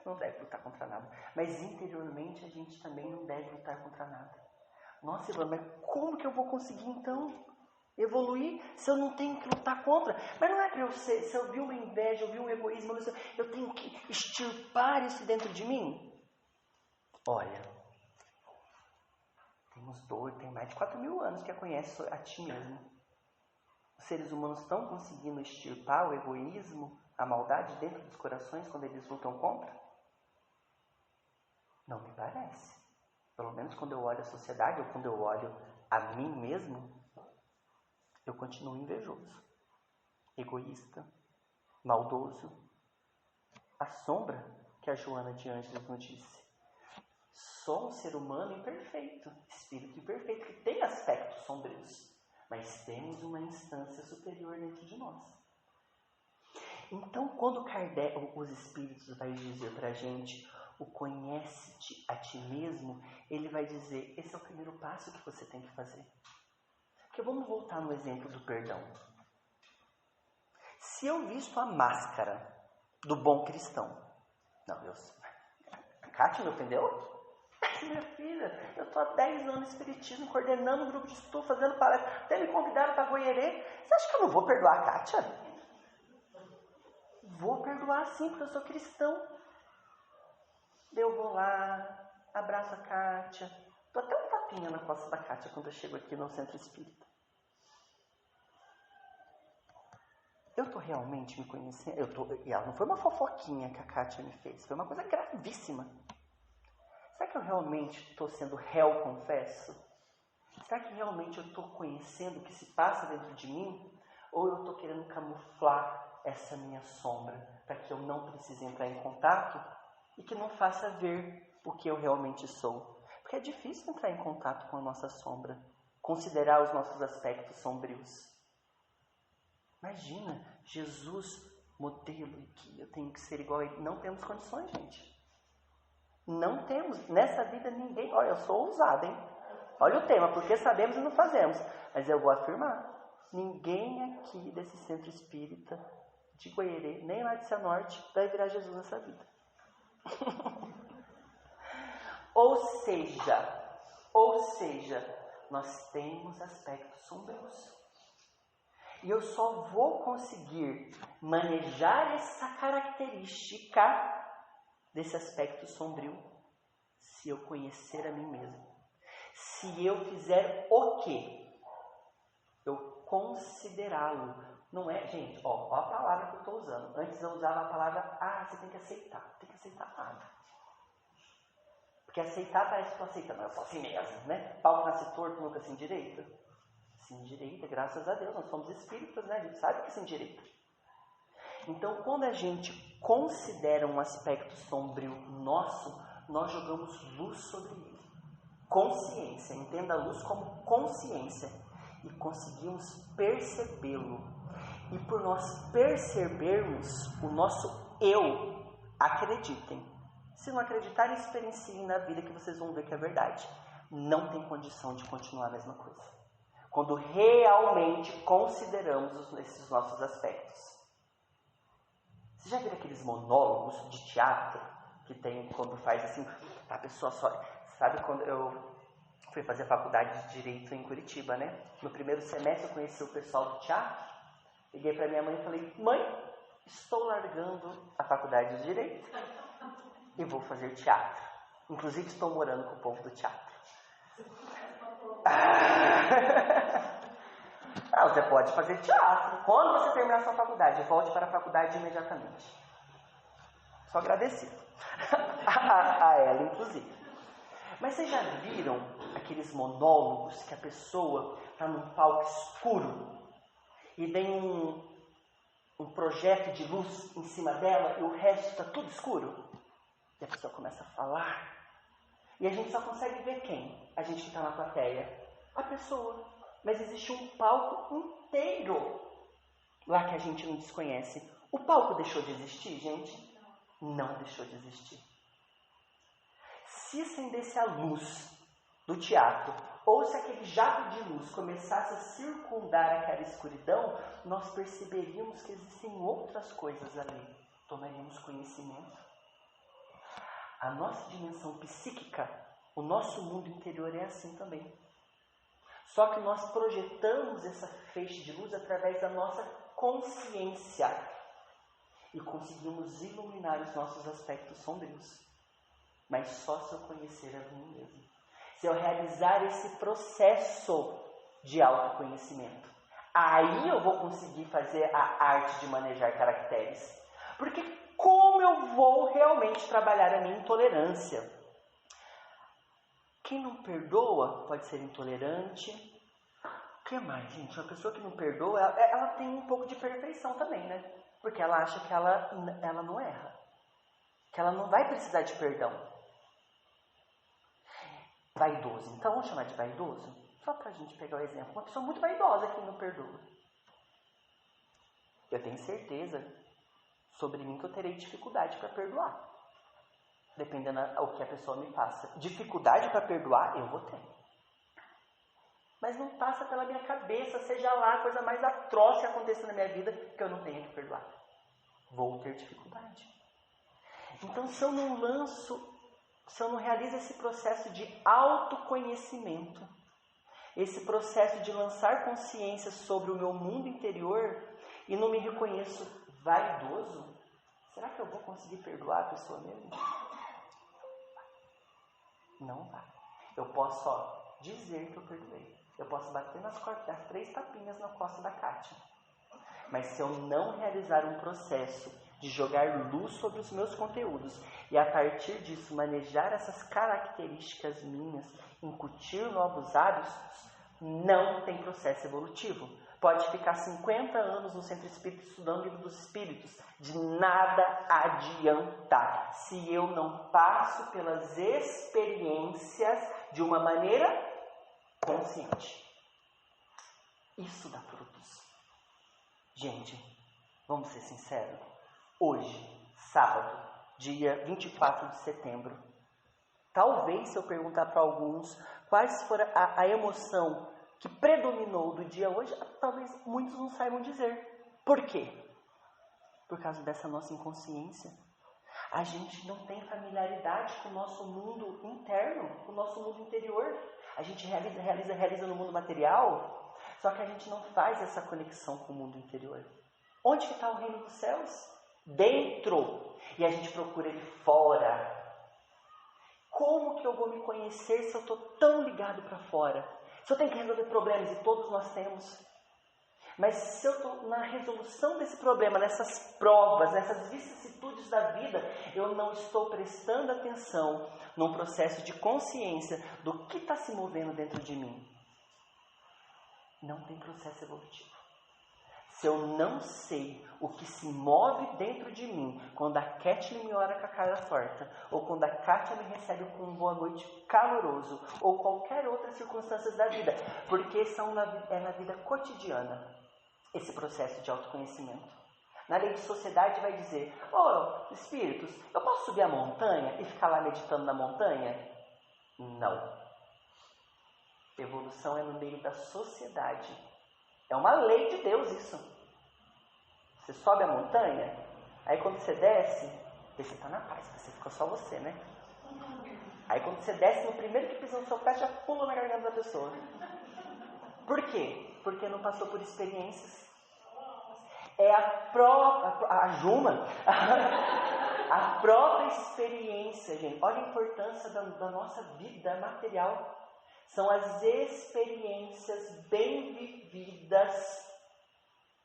Não deve lutar contra nada. Mas interiormente a gente também não deve lutar contra nada. Nossa, Ivan, mas como que eu vou conseguir então? evoluir se eu não tenho que lutar contra? Mas não é para eu ser, se eu vi uma inveja, eu vi um egoísmo, eu tenho que extirpar isso dentro de mim? Olha, tem mais de 4.000 anos que conhece a ti mesmo. Os seres humanos estão conseguindo extirpar o egoísmo, a maldade dentro dos corações quando eles lutam contra? Não me parece. Pelo menos quando eu olho a sociedade ou quando eu olho a mim mesmo, eu continuo invejoso, egoísta, maldoso. A sombra que a Joana de Ângeles nos disse. Sou um ser humano imperfeito, espírito imperfeito, que tem aspectos sombrios, mas temos uma instância superior dentro de nós. Então, quando Kardec, os espíritos vai dizer para a gente, o conhece-te a ti mesmo, ele vai dizer, esse é o primeiro passo que você tem que fazer. Porque vamos voltar no exemplo do perdão. Se eu visto a máscara do bom cristão, a Kátia me ofendeu? Minha filha, eu estou há 10 anos de espiritismo, coordenando um grupo de estudo, fazendo palestra, até me convidaram para Goierê. Você acha que eu não vou perdoar a Kátia? Vou perdoar sim, porque eu sou cristão. Eu vou lá, abraço a Kátia, dou até um tapinha na costa da Kátia quando eu chego aqui no centro espírita. Eu estou realmente me conhecendo? E ela não foi uma fofoquinha que a Kátia me fez, foi uma coisa gravíssima. Será que eu realmente estou sendo réu, confesso? Será que realmente eu estou conhecendo o que se passa dentro de mim? Ou eu estou querendo camuflar essa minha sombra para que eu não precise entrar em contato e que não faça ver o que eu realmente sou? Porque é difícil entrar em contato com a nossa sombra, considerar os nossos aspectos sombrios. Imagina, Jesus, modelo e guia, eu tenho que ser igual a ele. Não temos condições, gente. Não temos. Nessa vida ninguém... Olha, eu sou ousada, hein? Olha o tema, porque sabemos e não fazemos. Mas eu vou afirmar, ninguém aqui desse centro espírita de Goierê, nem lá de Cianorte, vai virar Jesus nessa vida. Ou seja, nós temos aspectos sombrios. E eu só vou conseguir manejar essa característica desse aspecto sombrio se eu conhecer a mim mesmo. Se eu fizer o quê? Eu considerá-lo. Não é, gente, ó a palavra que eu estou usando. Antes eu usava a palavra, você tem que aceitar. Não tem que aceitar nada. Porque aceitar parece que estou aceitando. Eu sou assim mesmo, né? Pau que nasce torto, nunca se endireita. Se endireita, graças a Deus. Nós somos espíritas, né? A gente sabe que se endireita. Então, quando a gente considera um aspecto sombrio nosso, nós jogamos luz sobre ele. Consciência. Entenda a luz como consciência. E conseguimos percebê-lo. E por nós percebermos o nosso eu, acreditem. Se não acreditarem, experienciem na vida que vocês vão ver que é verdade. Não tem condição de continuar a mesma coisa. Quando realmente consideramos esses nossos aspectos. Você já viu aqueles monólogos de teatro que tem quando faz assim, a pessoa só... Sabe quando eu fui fazer a faculdade de Direito em Curitiba, né? No primeiro semestre eu conheci o pessoal do teatro. Liguei para minha mãe e falei, mãe, estou largando a faculdade de Direito e vou fazer teatro. Inclusive estou morando com o povo do teatro. Você pode fazer teatro. Quando você terminar sua faculdade, volte para a faculdade imediatamente. Só agradecido a ela, inclusive. Mas vocês já viram aqueles monólogos que a pessoa está num palco escuro e vem um projeto de luz em cima dela e o resto está tudo escuro? E a pessoa começa a falar. E a gente só consegue ver quem? A gente que está na plateia. A pessoa. Mas existe um palco inteiro lá que a gente não desconhece. O palco deixou de existir, gente? Não deixou de existir. Se acendesse a luz do teatro, ou se aquele jato de luz começasse a circundar aquela escuridão, nós perceberíamos que existem outras coisas ali. Tomaríamos conhecimento. A nossa dimensão psíquica, o nosso mundo interior é assim também. Só que nós projetamos essa feixe de luz através da nossa consciência e conseguimos iluminar os nossos aspectos sombrios. Mas só se eu conhecer a mim mesmo. Se eu realizar esse processo de autoconhecimento. Aí eu vou conseguir fazer a arte de manejar caracteres. Porque como eu vou realmente trabalhar a minha intolerância? Quem não perdoa pode ser intolerante. O que mais, gente? Uma pessoa que não perdoa, ela tem um pouco de perfeição também, né? Porque ela acha que ela não erra. Que ela não vai precisar de perdão. Vaidoso. Então, vamos chamar de vaidoso? Só para a gente pegar o exemplo. Uma pessoa muito vaidosa que não perdoa. Eu tenho certeza sobre mim que eu terei dificuldade para perdoar. Dependendo do que a pessoa me faça. Dificuldade para perdoar, eu vou ter. Mas não passa pela minha cabeça, seja lá a coisa mais atroz que aconteça na minha vida, que eu não tenha que perdoar. Vou ter dificuldade. Então, se eu não realizo esse processo de autoconhecimento, esse processo de lançar consciência sobre o meu mundo interior e não me reconheço vaidoso, será que eu vou conseguir perdoar a pessoa mesmo? Não vai. Eu posso só dizer que eu perdoei. Eu posso bater nas 3 tapinhas na costa da Kátia. Mas se eu não realizar um processo de jogar luz sobre os meus conteúdos e a partir disso manejar essas características minhas, incutir novos hábitos, não tem processo evolutivo. Pode ficar 50 anos no centro espírita estudando o livro dos espíritos, de nada adiantar se eu não passo pelas experiências de uma maneira consciente. Isso dá frutos. Gente, vamos ser sinceros. Hoje, sábado, dia 24 de setembro, talvez se eu perguntar para alguns quais foram a emoção que predominou do dia hoje, talvez muitos não saibam dizer. Por quê? Por causa dessa nossa inconsciência. A gente não tem familiaridade com o nosso mundo interno, com o nosso mundo interior. A gente realiza no mundo material, só que a gente não faz essa conexão com o mundo interior. Onde que está o reino dos céus? Dentro. E a gente procura ele fora. Como que eu vou me conhecer se eu estou tão ligado para fora? Se eu tenho que resolver problemas, e todos nós temos. Mas se eu estou na resolução desse problema, nessas provas, nessas vicissitudes da vida, eu não estou prestando atenção num processo de consciência do que está se movendo dentro de mim. Não tem processo evolutivo. Se eu não sei o que se move dentro de mim, quando a Kathleen me ora com a cara torta, ou quando a Kátia me recebe com um boa noite caloroso, ou qualquer outra circunstância da vida, porque é na vida cotidiana esse processo de autoconhecimento. Na lei de sociedade vai dizer, espíritos, eu posso subir a montanha e ficar lá meditando na montanha? Não. Evolução é no meio da sociedade. É uma lei de Deus isso. Você sobe a montanha, aí quando você desce, você está na paz, você ficou só você, né? Aí quando você desce, no primeiro que pisa no seu pé, já pula na garganta da pessoa. Por quê? Porque não passou por experiências. É a Juma, a própria experiência, gente. Olha a importância da nossa vida material. São as experiências bem vividas,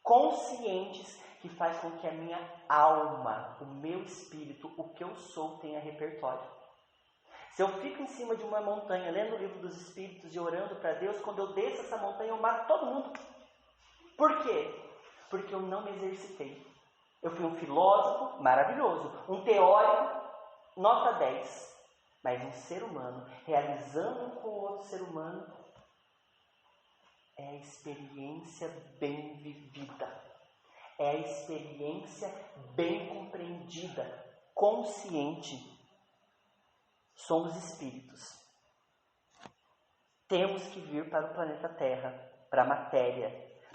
conscientes, que faz com que a minha alma, o meu espírito, o que eu sou, tenha repertório. Se eu fico em cima de uma montanha, lendo o livro dos espíritos e orando para Deus, quando eu desço essa montanha, eu mato todo mundo. Por quê? Porque eu não me exercitei. Eu fui um filósofo maravilhoso, um teórico, nota 10. Mas um ser humano, realizando com outro ser humano, é a experiência bem vivida. É a experiência bem compreendida, consciente. Somos espíritos. Temos que vir para o planeta Terra, para a matéria,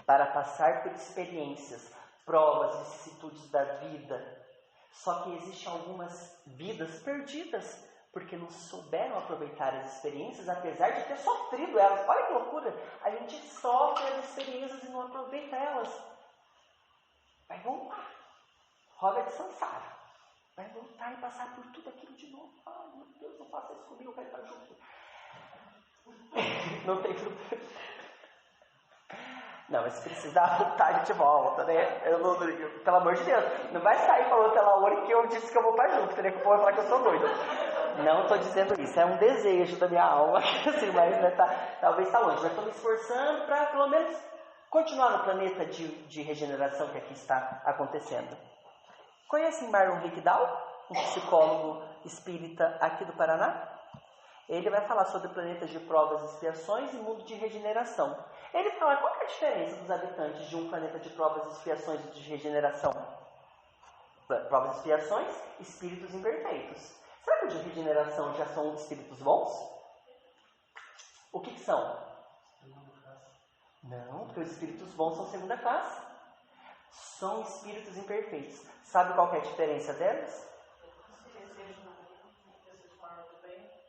para passar por experiências, provas, vicissitudes da vida. Só que existem algumas vidas perdidas porque não souberam aproveitar as experiências, apesar de ter sofrido elas. Olha que loucura! A gente sofre as experiências e não aproveita elas. Vai voltar. Roda de samsara. Vai voltar e passar por tudo aquilo de novo. Ai, meu Deus, não faça isso comigo, eu quero estar junto. Não tem problema. Não, mas se precisar voltar, a gente volta, né? Pelo amor de Deus, não vai sair falando pela hora que eu disse que eu vou estar junto, entendeu? Que o povo vai falar que eu sou doido. Não estou dizendo isso, é um desejo da minha alma, assim, mas né, talvez está longe. Mas estou me esforçando para, pelo menos, continuar no planeta de regeneração que aqui está acontecendo. Conhecem Marlon Rickdown, um psicólogo espírita aqui do Paraná? Ele vai falar sobre planetas de provas e expiações e mundo de regeneração. Ele fala qual é a diferença dos habitantes de um planeta de provas e expiações e de regeneração. Provas e expiações, espíritos imperfeitos. Será que o de regeneração já são espíritos bons? O que são? Não, porque os espíritos bons são segunda classe. São espíritos imperfeitos. Sabe qual que é a diferença deles?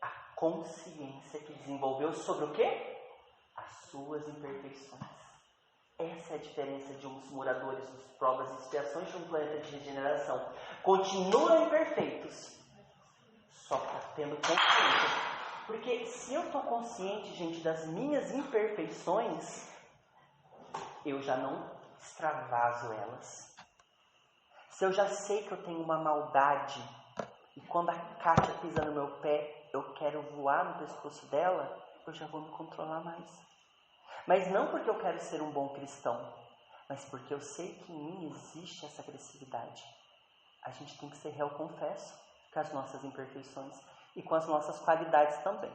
A consciência que desenvolveu sobre o quê? As suas imperfeições. Essa é a diferença de uns moradores dos provas e expiações de um planeta de regeneração. Continuam imperfeitos, só que está tendo consciência. Porque se eu estou consciente, gente, das minhas imperfeições, eu já não extravaso elas. Se eu já sei que eu tenho uma maldade, e quando a Kátia pisa no meu pé, eu quero voar no pescoço dela, eu já vou me controlar mais. Mas não porque eu quero ser um bom cristão, mas porque eu sei que em mim existe essa agressividade. A gente tem que ser réu confesso com as nossas imperfeições e com as nossas qualidades também,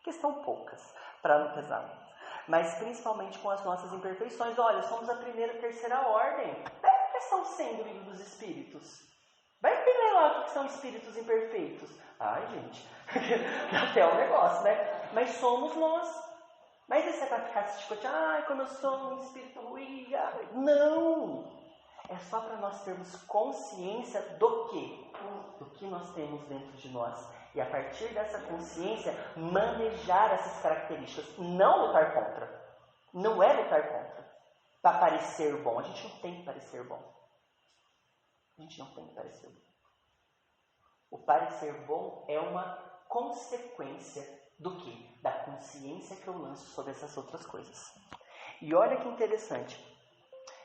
que são poucas, para não pesar muito. Mas principalmente com as nossas imperfeições. Olha, somos a primeira e terceira ordem. Pega a questão 100 do Livro dos Espíritos. Vai ver lá o que são espíritos imperfeitos. Ai, gente, até um negócio, né? Mas somos nós. Mas isso é para ficar se discutindo, como eu sou um espírito ruim. Não! É só para nós termos consciência do quê? Do que nós temos dentro de nós. E a partir dessa consciência, manejar essas características. Não lutar contra. Não é lutar contra. Para parecer bom. A gente não tem que parecer bom. A gente não tem que parecer bom. O parecer bom é uma consequência do quê? Da consciência que eu lanço sobre essas outras coisas. E olha que interessante.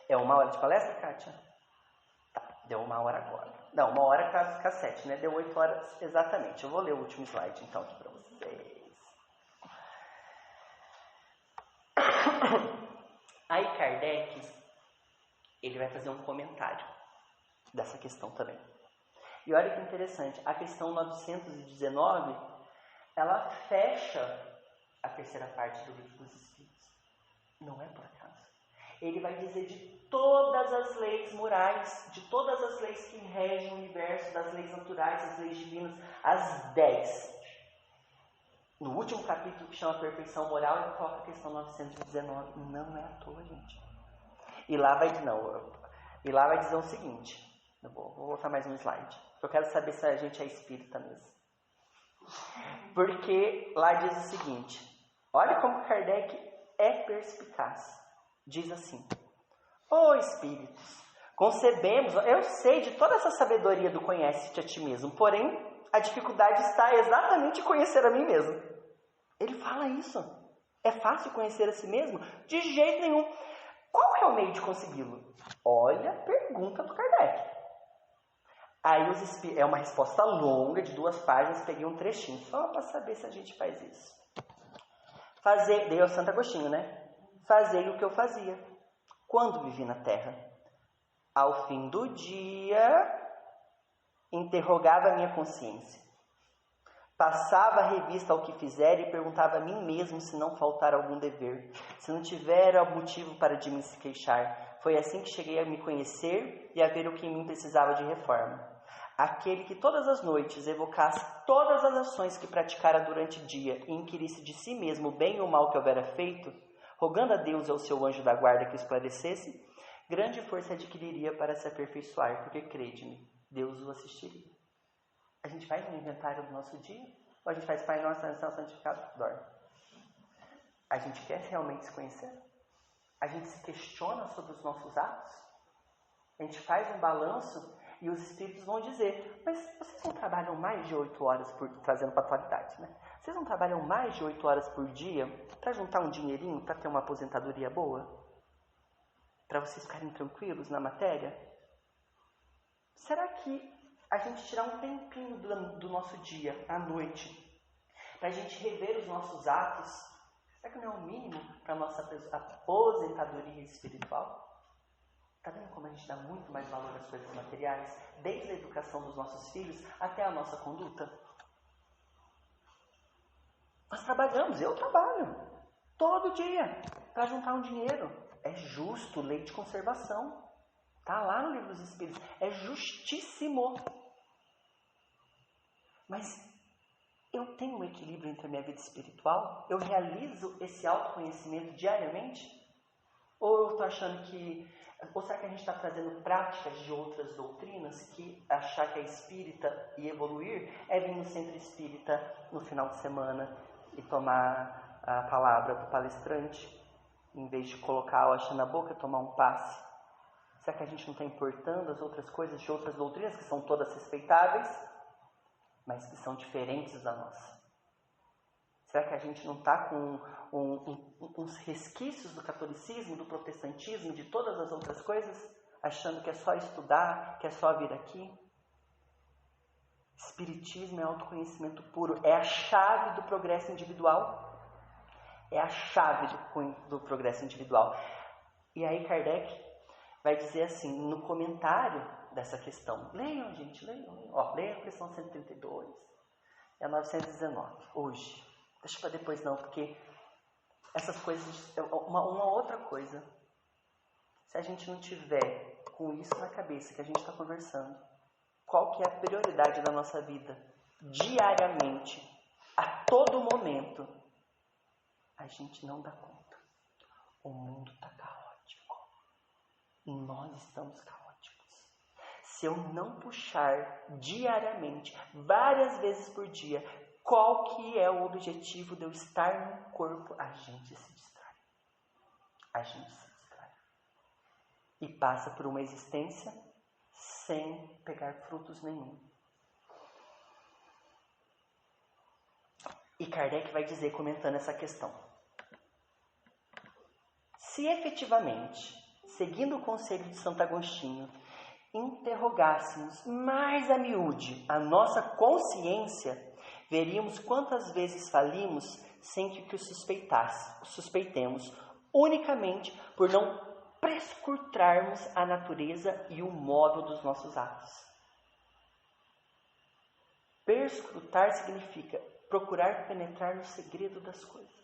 É 1 hora de palestra, Kátia? Tá, deu 1 hora agora. Não, 1 hora fica 7, né? Deu 8 horas exatamente. Eu vou ler o último slide então aqui para vocês. Aí Kardec, ele vai fazer um comentário dessa questão também. E olha que interessante, a questão 919, ela fecha a terceira parte do Livro dos Espíritos. Não é por acaso. Ele vai dizer de todas as leis morais, de todas as leis que regem o universo, das leis naturais, das leis divinas, as 10. No último capítulo, que chama Perfeição Moral, ele coloca a questão 919. Não é à toa, gente. E lá vai dizer o seguinte. Vou voltar mais um slide. Eu quero saber se a gente é espírita mesmo. Porque lá diz o seguinte. Olha como Kardec é perspicaz. Diz assim: ó espíritos, concebemos, eu sei de toda essa sabedoria do conhece-te a ti mesmo, porém a dificuldade está exatamente em conhecer a mim mesmo. Ele fala isso. É fácil conhecer a si mesmo? De jeito nenhum. Qual é o meio de consegui-lo? Olha a pergunta do Kardec. Aí é uma resposta longa, de 2 páginas, peguei um trechinho, só para saber se a gente faz isso. Dei ao Santo Agostinho, né? Fazei o que eu fazia quando vivi na terra. Ao fim do dia, interrogava a minha consciência. Passava a revista ao que fizer e perguntava a mim mesmo se não faltar algum dever, se não tiver motivo para de me queixar. Foi assim que cheguei a me conhecer e a ver o que em mim precisava de reforma. Aquele que todas as noites evocasse todas as ações que praticara durante o dia e inquirisse de si mesmo o bem ou o mal que houvera feito, rogando a Deus e ao seu anjo da guarda que o esclarecesse, grande força adquiriria para se aperfeiçoar, porque, crede-me, Deus o assistiria. A gente faz um inventário do nosso dia? Ou a gente faz Pai Nosso, santificado, dorme. A gente quer realmente se conhecer? A gente se questiona sobre os nossos atos? A gente faz um balanço e os espíritos vão dizer, mas vocês não trabalham mais de 8 horas trazendo para a atualidade, né? Vocês não trabalham mais de 8 horas por dia para juntar um dinheirinho, para ter uma aposentadoria boa? Para vocês ficarem tranquilos na matéria? Será que a gente tirar um tempinho do nosso dia, à noite, para a gente rever os nossos atos, será que não é o mínimo para a nossa aposentadoria espiritual? Está vendo como a gente dá muito mais valor às coisas materiais? Desde a educação dos nossos filhos até a nossa conduta. Nós trabalhamos, eu trabalho, todo dia, para juntar um dinheiro. É justo, lei de conservação. Está lá no Livro dos Espíritos. É justíssimo. Mas eu tenho um equilíbrio entre a minha vida espiritual? Eu realizo esse autoconhecimento diariamente? Ou eu estou achando que... Ou será que a gente está trazendo práticas de outras doutrinas que achar que é espírita e evoluir é vir no centro espírita no final de semana e tomar a palavra do palestrante, em vez de colocar a hoxa na boca, tomar um passe? Será que a gente não está importando as outras coisas de outras doutrinas que são todas respeitáveis, mas que são diferentes da nossa? Será que a gente não está com uns resquícios do catolicismo, do protestantismo, de todas as outras coisas, achando que é só estudar, que é só vir aqui? Espiritismo é autoconhecimento puro, é a chave do progresso individual. É a chave do progresso individual. E aí Kardec vai dizer assim, no comentário dessa questão, leiam, gente, leiam. Ó, leiam a questão 132, é 919, hoje. Deixa para depois não, porque essas coisas, uma outra coisa, se a gente não tiver com isso na cabeça que a gente está conversando, qual que é a prioridade da nossa vida, diariamente, a todo momento, a gente não dá conta. O mundo está caótico. Nós estamos caóticos. Se eu não puxar diariamente, várias vezes por dia, qual que é o objetivo de eu estar no corpo? A gente se distrai. A gente se distrai. E passa por uma existência sem pegar frutos nenhum. E Kardec vai dizer, comentando essa questão, se efetivamente, seguindo o conselho de Santo Agostinho, interrogássemos mais a miúde a nossa consciência, veríamos quantas vezes falimos sem que o suspeitemos, unicamente por não prescrutarmos a natureza e o móvel dos nossos atos. Perscrutar significa procurar penetrar no segredo das coisas.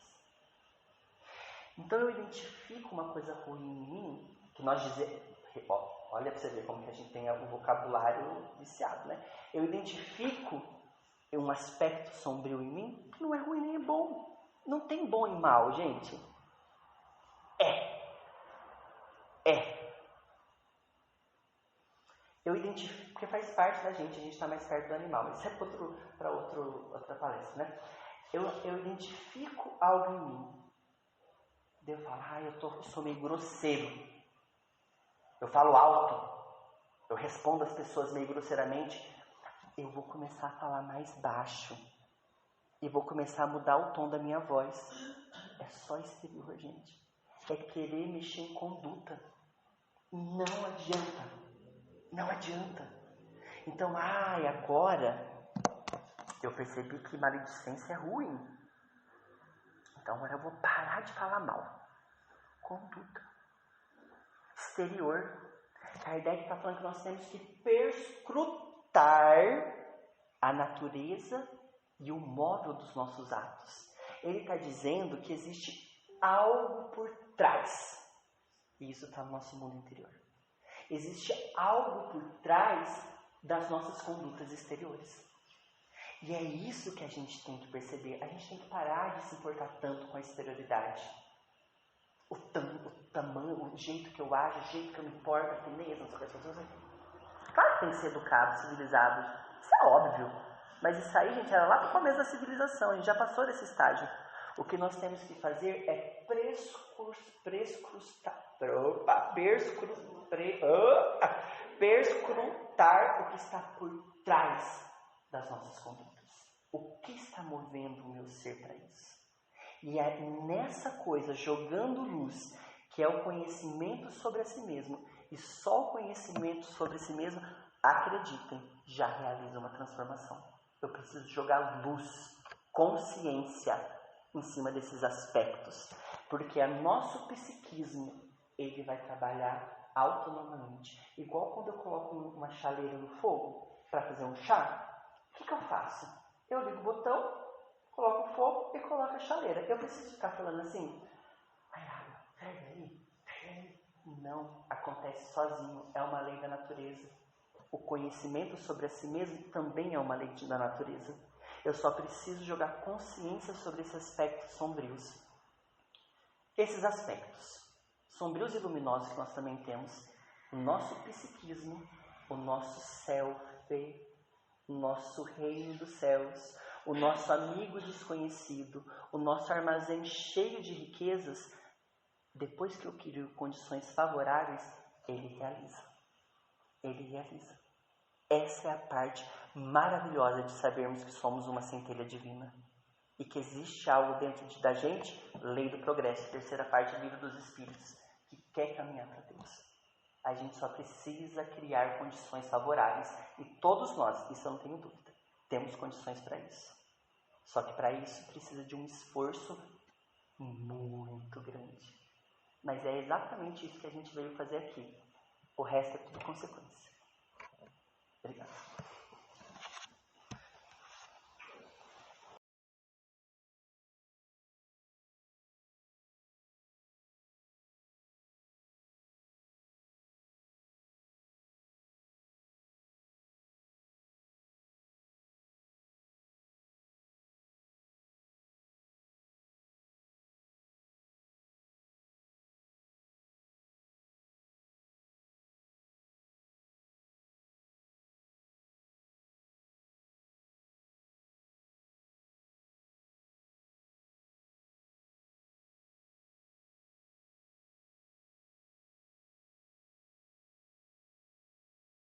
Então eu identifico uma coisa ruim em mim, que nós dizemos, olha para você ver como que a gente tem um vocabulário viciado, né? Eu identifico um aspecto sombrio em mim, que não é ruim nem é bom. Não tem bom e mal, gente. Eu identifico, porque faz parte da gente, a gente está mais perto do animal, mas isso é para outra palestra, né? Eu identifico algo em mim. Eu falo, eu sou meio grosseiro. Eu falo alto. Eu respondo às pessoas meio grosseiramente. Eu vou começar a falar mais baixo. E vou começar a mudar o tom da minha voz. É só exterior, gente. É querer mexer em conduta. Não adianta. Não adianta. Então, agora eu percebi que maledicência é ruim. Então agora eu vou parar de falar mal. Conduta. Exterior. Kardec está falando que nós temos que perscrutar a natureza e o móvel dos nossos atos. Ele está dizendo que existe algo por trás. E isso está no nosso mundo interior. Existe algo por trás das nossas condutas exteriores. E é isso que a gente tem que perceber. A gente tem que parar de se importar tanto com a exterioridade. O tamanho, o jeito que eu ajo, o jeito que eu me importo, a beleza, não sei o que. Claro que tem que ser educado, civilizado. Isso é óbvio. Mas isso aí, gente, era lá no começo da civilização, a gente já passou desse estágio. O que nós temos que fazer é perscrutar o que está por trás das nossas condutas. O que está movendo o meu ser para isso? E é nessa coisa, jogando luz, que é o conhecimento sobre a si mesmo, e só o conhecimento sobre si mesmo, acreditem, já realiza uma transformação. Eu preciso jogar luz, consciência em cima desses aspectos, porque o nosso psiquismo, ele vai trabalhar autonomamente. Igual quando eu coloco uma chaleira no fogo para fazer um chá, o que eu faço? Eu ligo o botão, coloco o fogo e coloco a chaleira. Eu preciso ficar falando assim, ai, água, ferve aí. Não, acontece sozinho, é uma lei da natureza. O conhecimento sobre a si mesmo também é uma lei da natureza. Eu só preciso jogar consciência sobre esses aspectos sombrios. Esses aspectos sombrios e luminosos que nós também temos, o nosso psiquismo, o nosso self, o nosso reino dos céus, o nosso amigo desconhecido, o nosso armazém cheio de riquezas, depois que eu crio condições favoráveis, ele realiza. Ele realiza. Essa é a parte maravilhosa de sabermos que somos uma centelha divina. E que existe algo dentro da gente, lei do progresso, terceira parte do livro dos Espíritos, que quer caminhar para Deus. A gente só precisa criar condições favoráveis. E todos nós, isso eu não tenho dúvida, temos condições para isso. Só que para isso precisa de um esforço muito grande. Mas é exatamente isso que a gente veio fazer aqui. O resto é tudo consequência.